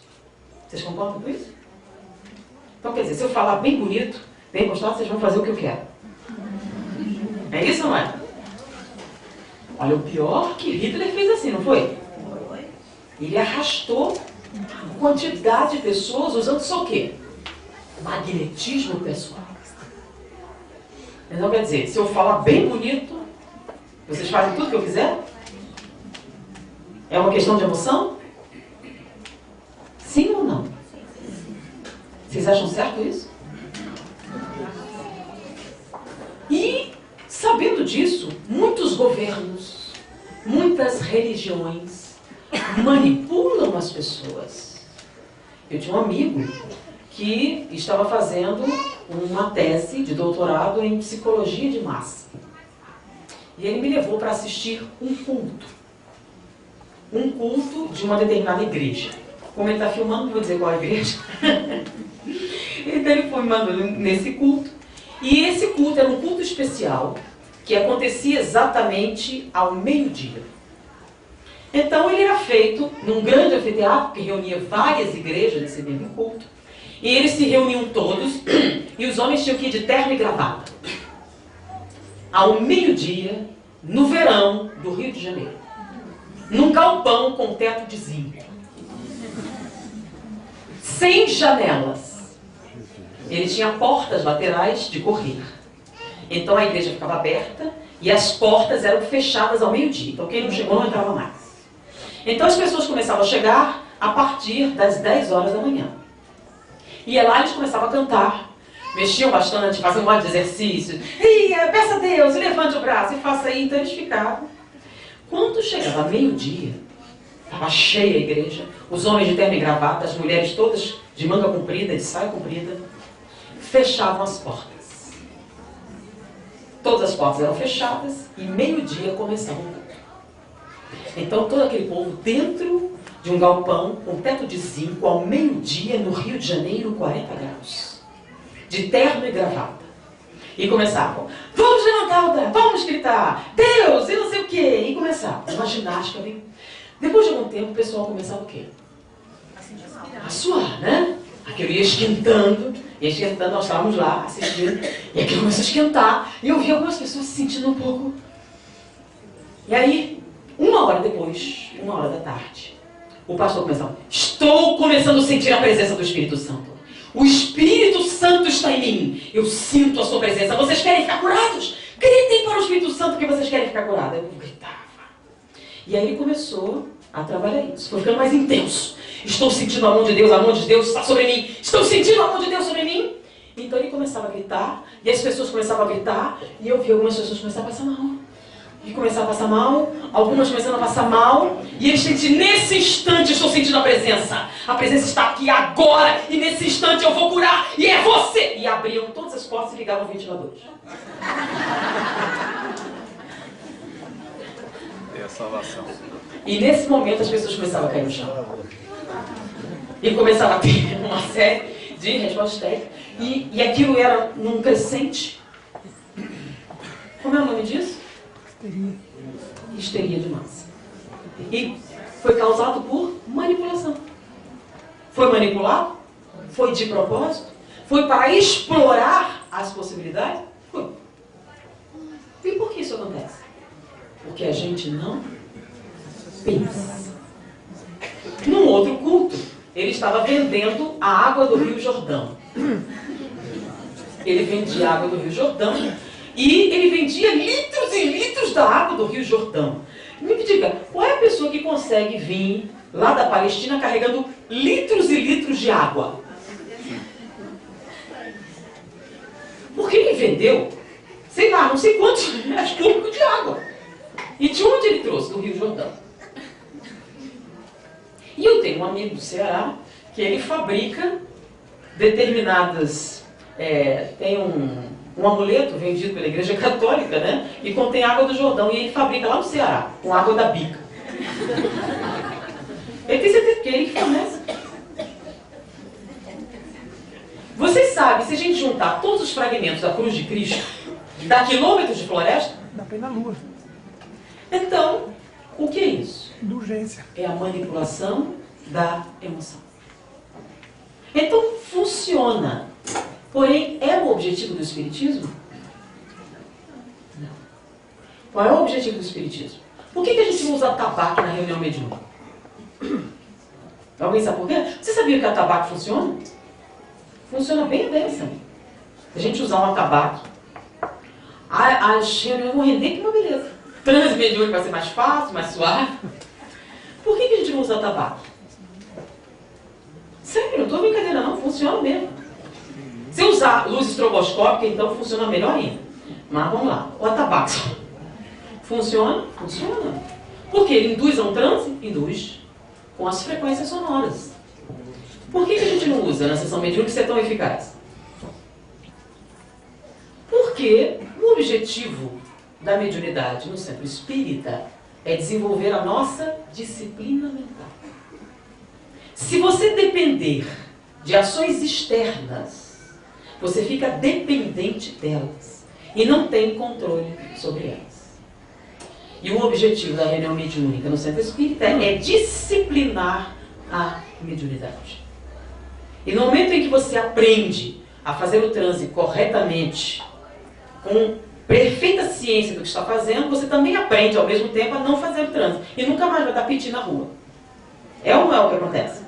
Vocês concordam com isso? Então, quer dizer, se eu falar bem bonito, bem gostado, vocês vão fazer o que eu quero. É isso ou não é? Olha, o pior que Hitler fez assim, não foi? Ele arrastou a quantidade de pessoas usando só o quê? Magnetismo pessoal. Então, quer dizer, se eu falar bem bonito, vocês fazem tudo que eu quiser? É uma questão de emoção? Sim ou não? Vocês acham certo isso? E, sabendo disso, muitos governos, muitas religiões manipulam as pessoas. Eu tinha um amigo que estava fazendo uma tese de doutorado em psicologia de massa. E ele me levou para assistir um culto. Um culto de uma determinada igreja. Como ele está filmando, não vou dizer qual é a igreja. Então ele foi me mandando nesse culto. E esse culto era um culto especial que acontecia exatamente ao meio-dia. Então ele era feito num grande anfiteatro que reunia várias igrejas nesse mesmo culto. E eles se reuniam todos e os homens tinham que ir de terno e gravata. Ao meio-dia, no verão do Rio de Janeiro. Num galpão com teto de zinco. Sem janelas. Ele tinha portas laterais de correr. Então a igreja ficava aberta e as portas eram fechadas ao meio-dia. Então quem não chegou não entrava mais. Então as pessoas começavam a chegar a partir das 10 horas da manhã. E lá eles começavam a cantar. Mexiam bastante, faziam um monte de exercícios. E peça a Deus, levante o braço e faça aí. Então eles ficavam. Quando chegava meio-dia, estava cheia a igreja, os homens de terno e gravata, as mulheres todas de manga comprida, de saia comprida, fechavam as portas. Todas as portas eram fechadas e meio-dia começava o culto. Então todo aquele povo dentro de um galpão com teto de zinco ao meio-dia no Rio de Janeiro, 40 graus. De terno e gravata. E começavam, vamos levantar o dedo, vamos gritar, Deus, e não sei o quê. E começava, uma ginástica. Depois de algum tempo, o pessoal começava o quê? A suar, né? Aquilo ia esquentando, nós estávamos lá assistindo, e aquilo começou a esquentar, e eu vi algumas pessoas se sentindo um pouco. E aí, 1 hora depois, 1 hora da tarde, o pastor começava, estou começando a sentir a presença do Espírito Santo. O Espírito Santo está em mim. Eu sinto a sua presença. Vocês querem ficar curados? Gritem para o Espírito Santo que vocês querem ficar curados. Eu gritava. E aí ele começou a trabalhar isso. Foi ficando mais intenso. Estou sentindo a mão de Deus está sobre mim. Estou sentindo a mão de Deus sobre mim. Então ele começava a gritar. E as pessoas começavam a gritar. E eu vi algumas pessoas começar a passar mal. E começar a passar mal, algumas começando a passar mal, e eles sentiam, nesse instante estou sentindo a presença está aqui agora, e nesse instante eu vou curar, e é você! E abriam todas as portas e ligavam ventiladores. É a salvação. E nesse momento as pessoas começavam a cair no chão. E começava a ter uma série de respostas técnicas, e aquilo era num crescente. Como é o nome disso? Histeria de massa. E foi causado por manipulação. Foi manipulado? Foi de propósito? Foi para explorar as possibilidades? Foi. E por que isso acontece? Porque a gente não pensa. Num outro culto, ele estava vendendo a água do Rio Jordão. Ele vendia a água do Rio Jordão e ele vendia litros e litros da água do Rio Jordão. Me diga, qual é a pessoa que consegue vir lá da Palestina carregando litros e litros de água? Porque ele vendeu, sei lá, não sei quantos reais cúbicos de água. E de onde ele trouxe? Do Rio Jordão. E eu tenho um amigo do Ceará que ele fabrica determinadas... tem um amuleto vendido pela Igreja Católica, né? E contém água do Jordão. E ele fabrica lá no Ceará, com água da bica. Ele tem certeza que ele que fornece. Vocês sabem, se a gente juntar todos os fragmentos da cruz de Cristo, dá quilômetros de floresta? Dá pra ir na lua. Então, o que é isso? Indulgência. É a manipulação da emoção. Então, funciona. Porém, é o objetivo do Espiritismo? Não. Qual é o objetivo do Espiritismo? Por que a gente usa tabaco na reunião mediúnica? Alguém sabe por quê? Você sabia que a tabaco funciona? Funciona bem dessa. A gente usar um tabaco, as reuniões vão render que uma beleza. Transe mediúnico vai ser mais fácil, mais suave. Por que a gente não usa tabaco? Sério, não estou brincadeira não, funciona mesmo. Se usar luz estroboscópica, então funciona melhor ainda. Mas vamos lá, o tabaco funciona? Funciona. Porque ele induz a um transe? Induz com as frequências sonoras. Por que a gente não usa na sessão mediúnica ser tão eficaz? Porque o objetivo da mediunidade no centro espírita é desenvolver a nossa disciplina mental. Se você depender de ações externas, você fica dependente delas e não tem controle sobre elas. E o objetivo da reunião mediúnica no centro espírita é disciplinar a mediunidade. E no momento em que você aprende a fazer o transe corretamente, com perfeita ciência do que está fazendo, você também aprende ao mesmo tempo a não fazer o transe. E nunca mais vai dar piti na rua. É ou não é o que acontece?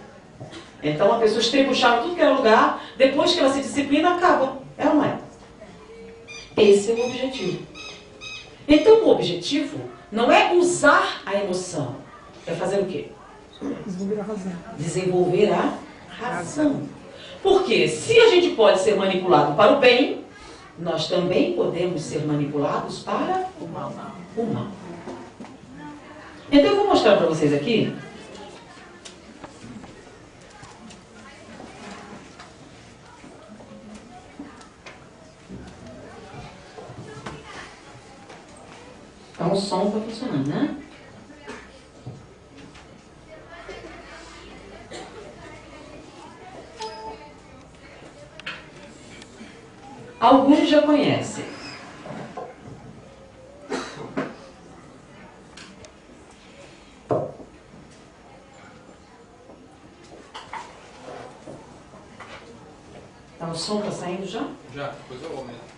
Então a pessoa estrebuchava tudo que era lugar, depois que ela se disciplina, acaba. É ou não é? Esse é o objetivo. Então o objetivo não é usar a emoção, é fazer o quê? Desenvolver a razão. Desenvolver a razão. Porque se a gente pode ser manipulado para o bem, nós também podemos ser manipulados para o mal. Então eu vou mostrar para vocês aqui então o som está funcionando, né? Alguns já conhecem. Então, o som está saindo já? Já, depois eu aumento.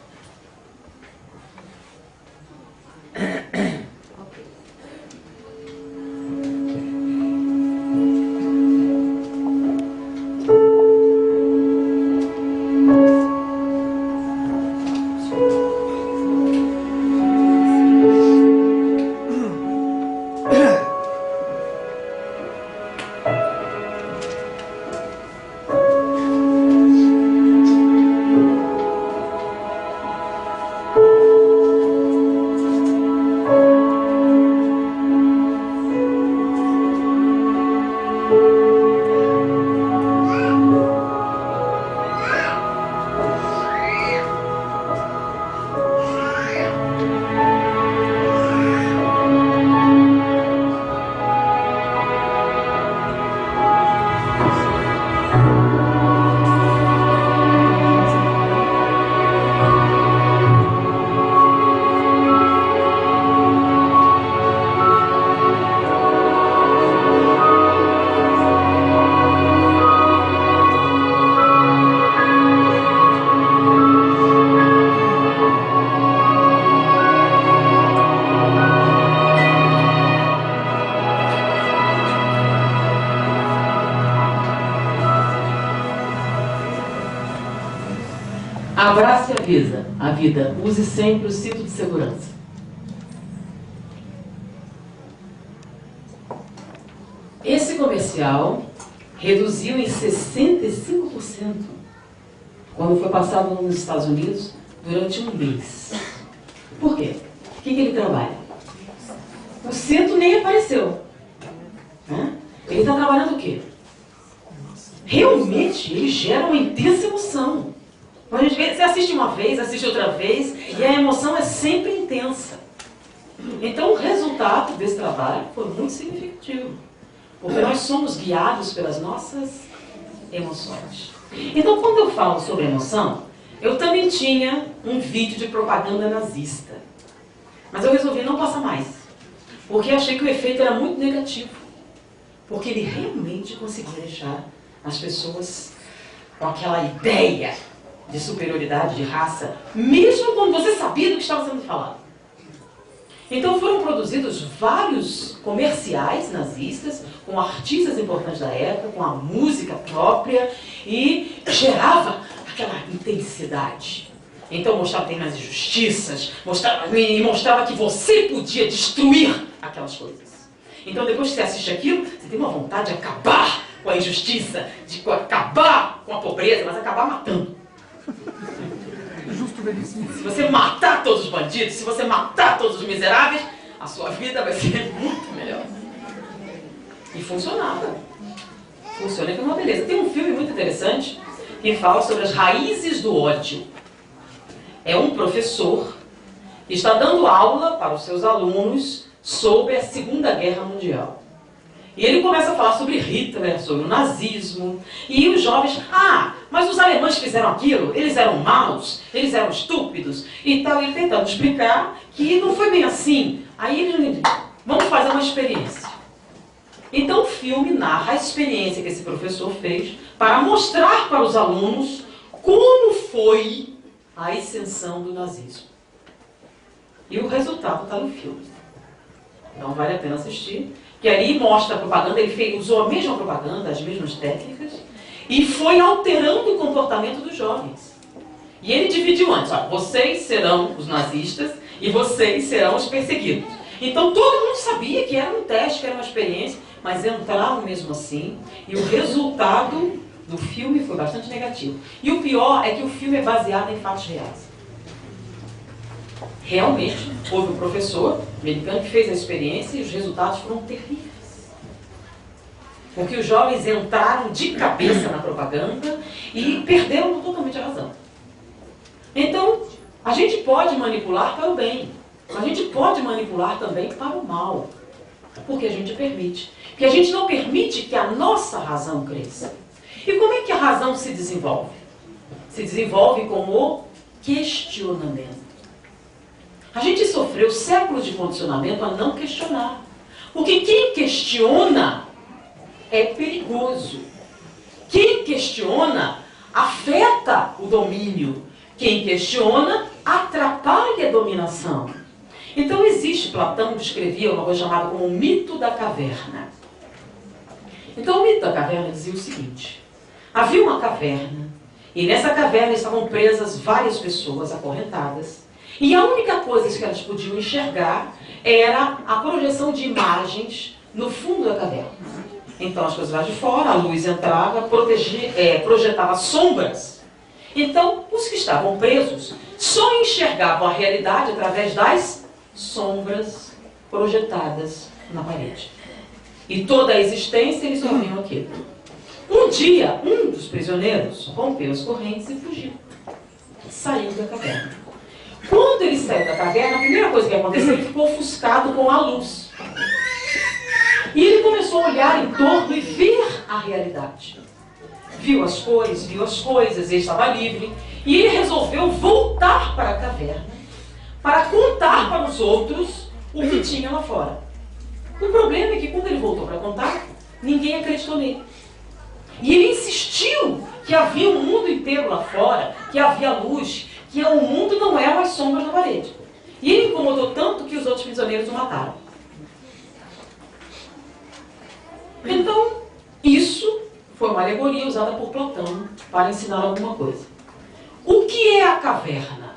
Abrace a vida. Use sempre o cinto de segurança. Esse comercial reduziu em 65% quando foi passado nos Estados Unidos durante um mês. Por quê? O que ele trabalha? O cinto nem apareceu. Ele está trabalhando o quê? Realmente, ele gera uma intensa emoção. Quando a gente vê, você assiste uma vez, assiste outra vez, e a emoção é sempre intensa. Então, o resultado desse trabalho foi muito significativo. Porque nós somos guiados pelas nossas emoções. Então, quando eu falo sobre emoção, eu também tinha um vídeo de propaganda nazista. Mas eu resolvi não passar mais. Porque eu achei que o efeito era muito negativo. Porque ele realmente conseguia deixar as pessoas com aquela ideia de superioridade de raça, mesmo quando você sabia do que estava sendo falado. Então foram produzidos vários comerciais nazistas, com artistas importantes da época, com a música própria, e gerava aquela intensidade. Então mostrava que tem mais injustiças, mostrava que você podia destruir aquelas coisas. Então depois que você assiste aquilo, você tem uma vontade de acabar com a injustiça, de acabar com a pobreza, mas acabar matando. Justo, belíssimo. Se você matar todos os bandidos, se você matar todos os miseráveis, a sua vida vai ser muito melhor. E funcionava. Funciona que é uma beleza. Tem um filme muito interessante que fala sobre as raízes do ódio. É um professor que está dando aula para os seus alunos sobre a Segunda Guerra Mundial. E ele começa a falar sobre Hitler, sobre o nazismo, e os jovens, mas os alemães fizeram aquilo, eles eram maus, eles eram estúpidos, e tal, ele tentando explicar que não foi bem assim. Aí ele, vamos fazer uma experiência. Então o filme narra a experiência que esse professor fez para mostrar para os alunos como foi a ascensão do nazismo. E o resultado está no filme. Então vale a pena assistir. Que ali mostra a propaganda, ele usou a mesma propaganda, as mesmas técnicas, e foi alterando o comportamento dos jovens. E ele dividiu antes, vocês serão os nazistas e vocês serão os perseguidos. Então todo mundo sabia que era um teste, que era uma experiência, mas entraram mesmo assim, e o resultado do filme foi bastante negativo. E o pior é que o filme é baseado em fatos reais. Realmente, houve um professor americano que fez a experiência e os resultados foram terríveis. Porque os jovens entraram de cabeça na propaganda e perderam totalmente a razão. Então, a gente pode manipular para o bem, mas a gente pode manipular também para o mal. Porque a gente permite. Porque a gente não permite que a nossa razão cresça. E como é que a razão se desenvolve? Se desenvolve com o questionamento. A gente sofreu séculos de condicionamento a não questionar. Porque quem questiona é perigoso. Quem questiona afeta o domínio. Quem questiona atrapalha a dominação. Então existe, Platão descrevia uma coisa chamada como o mito da caverna. Então o mito da caverna dizia o seguinte: havia uma caverna, e nessa caverna estavam presas várias pessoas acorrentadas, e a única coisa que elas podiam enxergar era a projeção de imagens no fundo da caverna. Então as coisas lá de fora, a luz entrava, projetava sombras. Então os que estavam presos só enxergavam a realidade através das sombras projetadas na parede. E toda a existência eles só viam aquilo. Um dia, um dos prisioneiros rompeu as correntes e fugiu. Saiu da caverna. Quando ele saiu da caverna, a primeira coisa que aconteceu, ele ficou ofuscado com a luz. E ele começou a olhar em torno e ver a realidade. Viu as cores, viu as coisas, ele estava livre. E ele resolveu voltar para a caverna para contar para os outros o que tinha lá fora. O problema é que quando ele voltou para contar, ninguém acreditou nele. E ele insistiu que havia um mundo inteiro lá fora, que havia luz, que o mundo não eram as sombras na parede. E ele incomodou tanto que os outros prisioneiros o mataram. Então, isso foi uma alegoria usada por Platão para ensinar alguma coisa. O que é a caverna?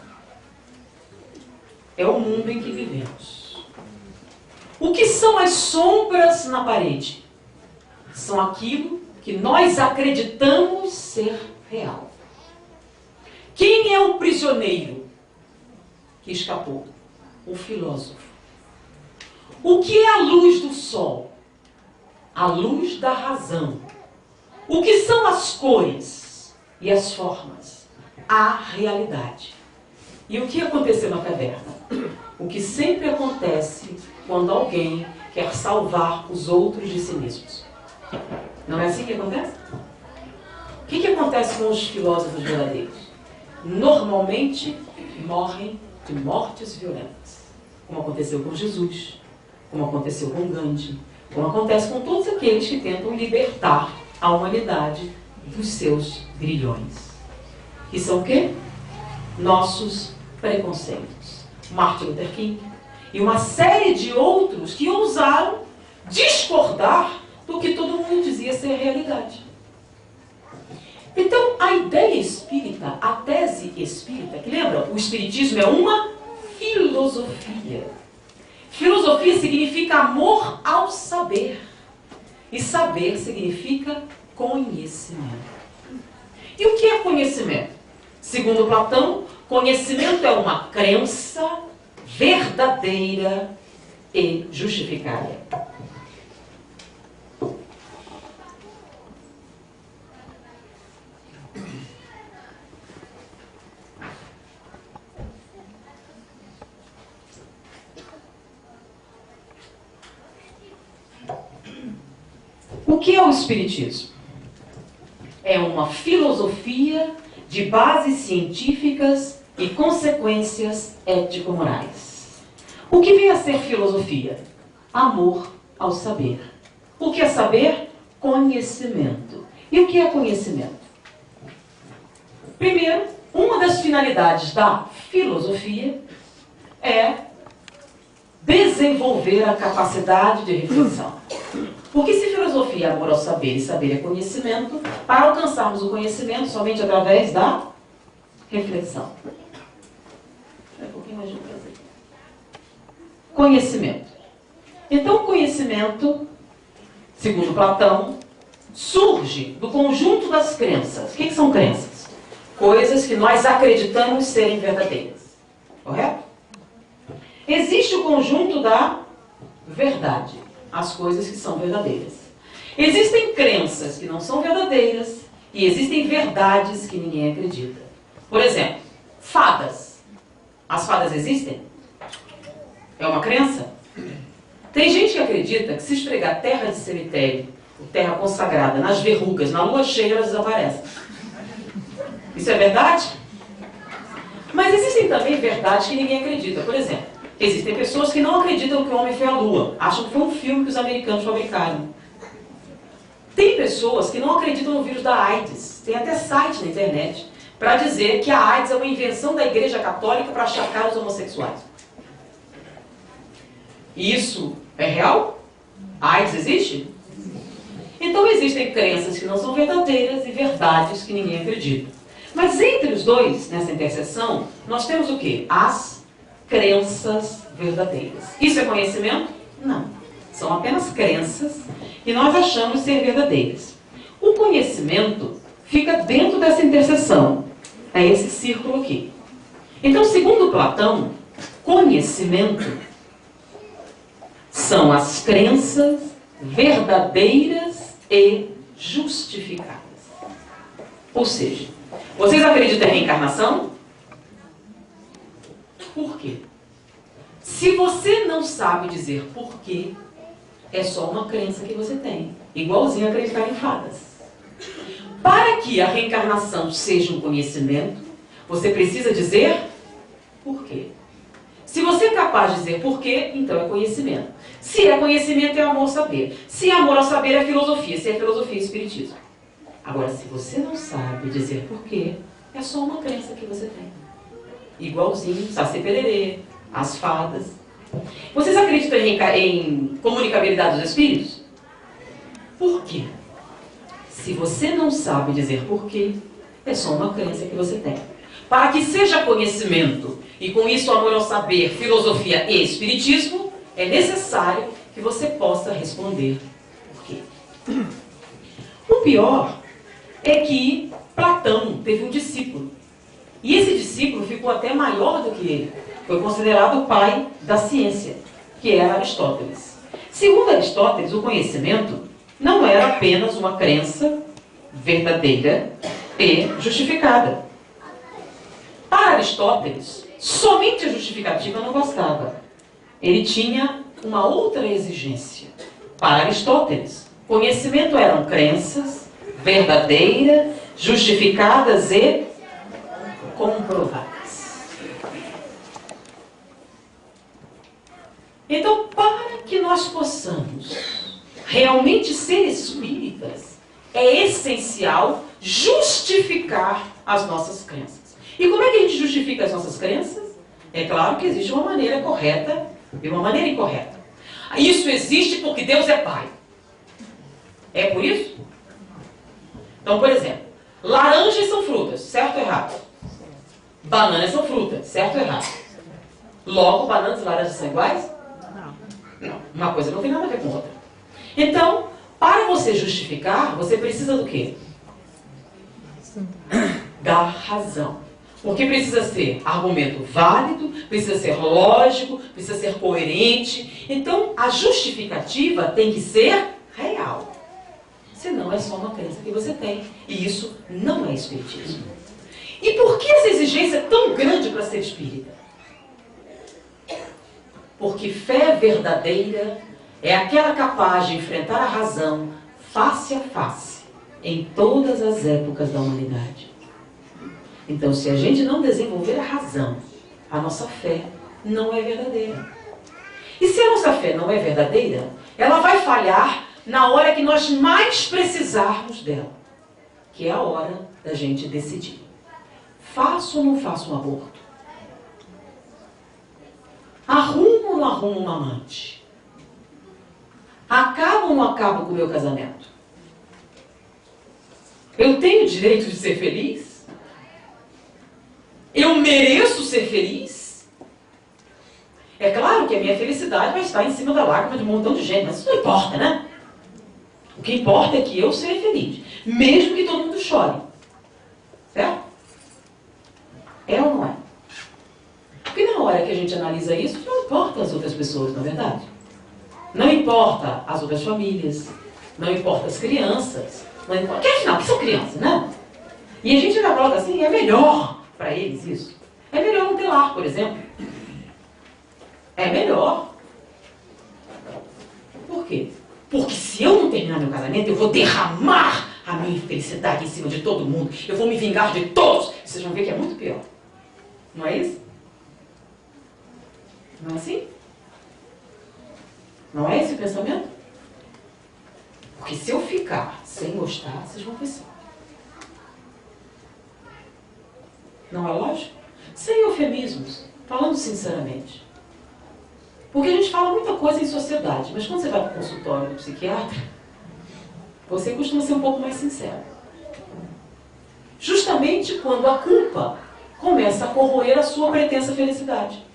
É o mundo em que vivemos. O que são as sombras na parede? São aquilo que nós acreditamos ser real. Quem é o prisioneiro que escapou? O filósofo. O que é a luz do sol? A luz da razão. O que são as cores e as formas? A realidade. E o que aconteceu na caverna? O que sempre acontece quando alguém quer salvar os outros de si mesmos. Não é assim que acontece? O que acontece com os filósofos verdadeiros? Normalmente morrem de mortes violentas. Como aconteceu com Jesus, como aconteceu com Gandhi, como acontece com todos aqueles que tentam libertar a humanidade dos seus grilhões. Que são o quê? Nossos preconceitos. Martin Luther King e uma série de outros que ousaram discordar do que todo mundo dizia ser realidade. Então, a ideia espírita, a tese espírita, que lembra, o espiritismo é uma filosofia. Filosofia significa amor ao saber. E saber significa conhecimento. E o que é conhecimento? Segundo Platão, conhecimento é uma crença verdadeira e justificada. O que é o Espiritismo? É uma filosofia de bases científicas e consequências ético-morais. O que vem a ser filosofia? Amor ao saber. O que é saber? Conhecimento. E o que é conhecimento? Primeiro, uma das finalidades da filosofia é desenvolver a capacidade de reflexão. Porque se filosofia é amor ao saber e saber é conhecimento, para alcançarmos o conhecimento somente através da reflexão. Um pouquinho mais de prazer. Conhecimento. Então, conhecimento, segundo Platão, surge do conjunto das crenças. O que são crenças? Coisas que nós acreditamos serem verdadeiras. Correto? Existe o conjunto da verdade. As coisas que são verdadeiras. Existem crenças que não são verdadeiras e existem verdades que ninguém acredita. Por exemplo, fadas. As fadas existem? É uma crença? Tem gente que acredita que se esfregar terra de cemitério, terra consagrada, nas verrugas, na lua cheia, elas desaparecem. Isso é verdade? Mas existem também verdades que ninguém acredita. Por exemplo, existem pessoas que não acreditam que o homem foi à Lua. Acham que foi um filme que os americanos fabricaram. Tem pessoas que não acreditam no vírus da AIDS. Tem até site na internet para dizer que a AIDS é uma invenção da Igreja Católica para achacar os homossexuais. E isso é real? A AIDS existe? Então existem crenças que não são verdadeiras e verdades que ninguém acredita. Mas entre os dois, nessa interseção, nós temos o quê? As crenças verdadeiras. Isso é conhecimento? Não. São apenas crenças que nós achamos ser verdadeiras. O conhecimento fica dentro dessa interseção. É esse círculo aqui. Então, segundo Platão, conhecimento são as crenças verdadeiras e justificadas. Ou seja, vocês acreditam em reencarnação? Por quê? Se você não sabe dizer por quê, é só uma crença que você tem. Igualzinho a acreditar em fadas. Para que a reencarnação seja um conhecimento, você precisa dizer por quê. Se você é capaz de dizer por quê, então é conhecimento. Se é conhecimento, é amor ao saber. Se é amor ao saber, é filosofia. Se é filosofia, é espiritismo. Agora, se você não sabe dizer por quê, é só uma crença que você tem. Igualzinho, Saci Pererê, as fadas. Vocês acreditam em comunicabilidade dos espíritos? Por quê? Se você não sabe dizer por quê, é só uma crença que você tem. Para que seja conhecimento, e com isso amor ao saber, filosofia e espiritismo, é necessário que você possa responder por quê. O pior é que Platão teve um discípulo. E esse discípulo ficou até maior do que ele. Foi considerado o pai da ciência, que era Aristóteles. Segundo Aristóteles, o conhecimento não era apenas uma crença verdadeira e justificada. Para Aristóteles, somente a justificativa não bastava. Ele tinha uma outra exigência. Para Aristóteles, conhecimento eram crenças verdadeiras, justificadas e comprovadas. Então, para que nós possamos realmente ser espíritas, é essencial justificar as nossas crenças. E como é que a gente justifica as nossas crenças? É claro que existe uma maneira correta e uma maneira incorreta. Isso existe porque Deus é Pai. É por isso? Então, por exemplo, laranjas são frutas, certo ou errado? Bananas são frutas, certo ou errado? Logo, bananas e laranjas são iguais? Não. Uma coisa não tem nada a ver com outra. Então, para você justificar, você precisa do quê? Da razão. Porque precisa ser argumento válido, precisa ser lógico, precisa ser coerente. Então, a justificativa tem que ser real. Senão é só uma crença que você tem. E isso não é espiritismo. E por que essa exigência é tão grande para ser espírita? Porque fé verdadeira é aquela capaz de enfrentar a razão face a face em todas as épocas da humanidade. Então, se a gente não desenvolver a razão, a nossa fé não é verdadeira. E se a nossa fé não é verdadeira, ela vai falhar na hora que nós mais precisarmos dela, que é a hora da gente decidir. Faço ou não faço um aborto? Arrumo ou não arrumo um amante? Acabo ou não acabo com o meu casamento? Eu tenho direito de ser feliz? Eu mereço ser feliz? É claro que a minha felicidade vai estar em cima da lágrima de um montão de gente, mas isso não importa, né? O que importa é que eu seja feliz, mesmo que todo mundo chore. Certo? É ou não é? Porque na hora que a gente analisa isso, não importa as outras pessoas, não é verdade? Não importa as outras famílias, não importa as crianças, não importa... Porque afinal, que são crianças, né? E a gente ainda coloca assim, é melhor para eles isso. É melhor não ter lar, por exemplo. É melhor. Por quê? Porque se eu não terminar meu casamento, eu vou derramar a minha infelicidade em cima de todo mundo. Eu vou me vingar de todos. E vocês vão ver que é muito pior. Não é isso? Não é assim? Não é esse o pensamento? Porque se eu ficar sem gostar, vocês vão ver só. Não é lógico? Sem eufemismos, falando sinceramente. Porque a gente fala muita coisa em sociedade, mas quando você vai para o consultório do psiquiatra, você costuma ser um pouco mais sincero. Justamente quando a culpa começa a corroer a sua pretensa felicidade.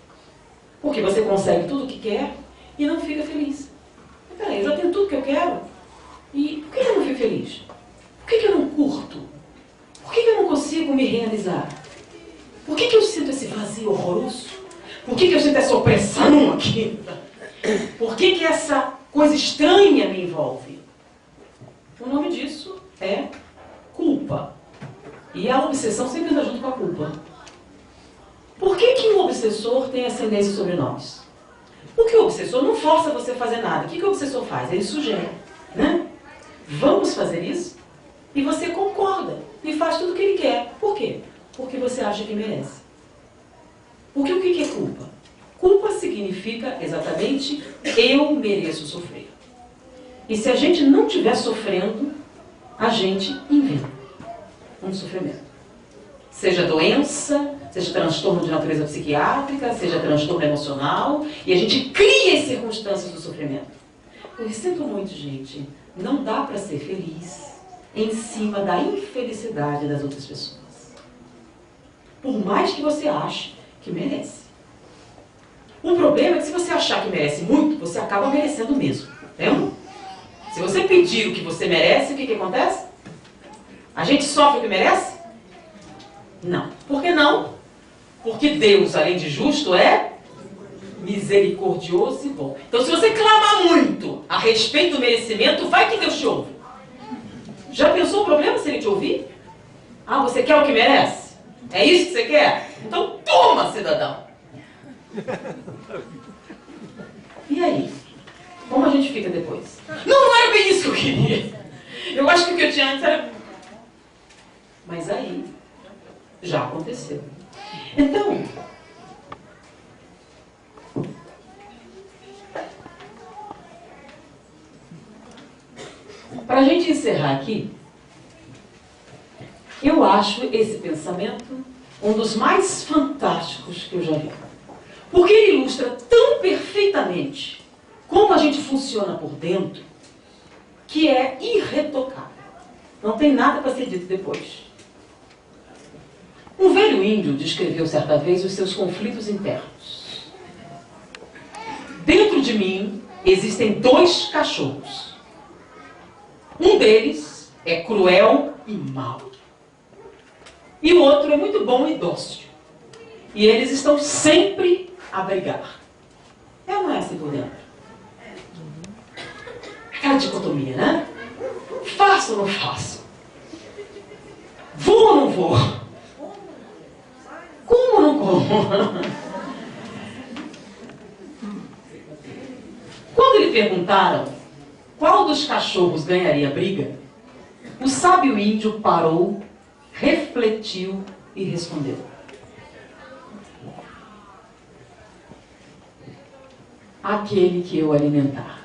Porque você consegue tudo o que quer e não fica feliz. Mas peraí, eu já tenho tudo que eu quero. E por que eu não fico feliz? Por que eu não curto? Por que eu não consigo me realizar? Por que eu sinto esse vazio horroroso? Por que eu sinto essa opressão aqui? Por que essa coisa estranha me envolve? O nome disso é culpa. E a obsessão sempre anda junto com a culpa. Por que o obsessor tem ascendência sobre nós? Porque o obsessor não força você a fazer nada. O que o obsessor faz? Ele sugere, né? Vamos fazer isso? E você concorda e faz tudo o que ele quer. Por quê? Porque você acha que merece. Porque o que é culpa? Culpa significa exatamente eu mereço sofrer. E se a gente não estiver sofrendo, a gente inventa um sofrimento. Seja doença, seja transtorno de natureza psiquiátrica, seja transtorno emocional, e a gente cria as circunstâncias do sofrimento. Eu sinto muito, gente, não dá para ser feliz em cima da infelicidade das outras pessoas. por mais que você ache que merece. O problema é que se você achar que merece muito, você acaba merecendo mesmo. Lembra? Se você pedir o que você merece, o que acontece? A gente sofre o que merece? Não. Por que não? Porque Deus, além de justo, é misericordioso e bom. Então, se você clama muito a respeito do merecimento, vai que Deus te ouve. Já pensou o problema se ele te ouvir? Ah, você quer o que merece? É isso que você quer? Então toma, cidadão! E aí? Como a gente fica depois? Não era bem isso que eu queria. Eu acho que o que eu tinha antes era... Mas aí, já aconteceu. Então, para a gente encerrar aqui, eu acho esse pensamento um dos mais fantásticos que eu já vi. Porque ele ilustra tão perfeitamente como a gente funciona por dentro, que é irretocável. Não tem nada para ser dito depois. Um velho índio descreveu certa vez os seus conflitos internos. Dentro de mim existem 2 cachorros. Um deles é cruel e mau. E o outro é muito bom e dócil. E eles estão sempre a brigar. É ou não é assim por dentro? Aquela dicotomia, né? Faço ou não faço? Vou ou não vou? Como ou não como? Quando lhe perguntaram qual dos cachorros ganharia a briga, o sábio índio parou, refletiu e respondeu: aquele que eu alimentar.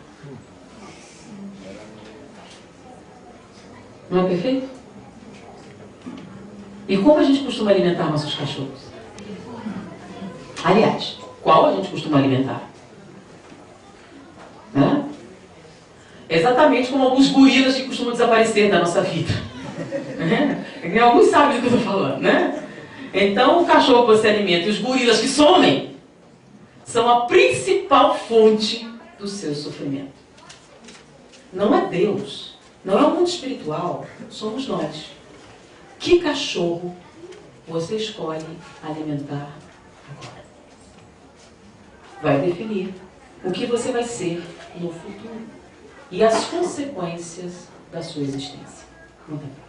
Não é perfeito? E como a gente costuma alimentar nossos cachorros? Aliás, qual a gente costuma alimentar? Né? Exatamente como alguns gorilas que costumam desaparecer da nossa vida. Alguns sabem do que eu estou falando, né? Então, o cachorro que você alimenta e os gorilas que somem são a principal fonte do seu sofrimento. Não é Deus, não é o mundo espiritual, somos nós. Que cachorro você escolhe alimentar agora? Vai definir o que você vai ser no futuro e as consequências da sua existência. Muito bem.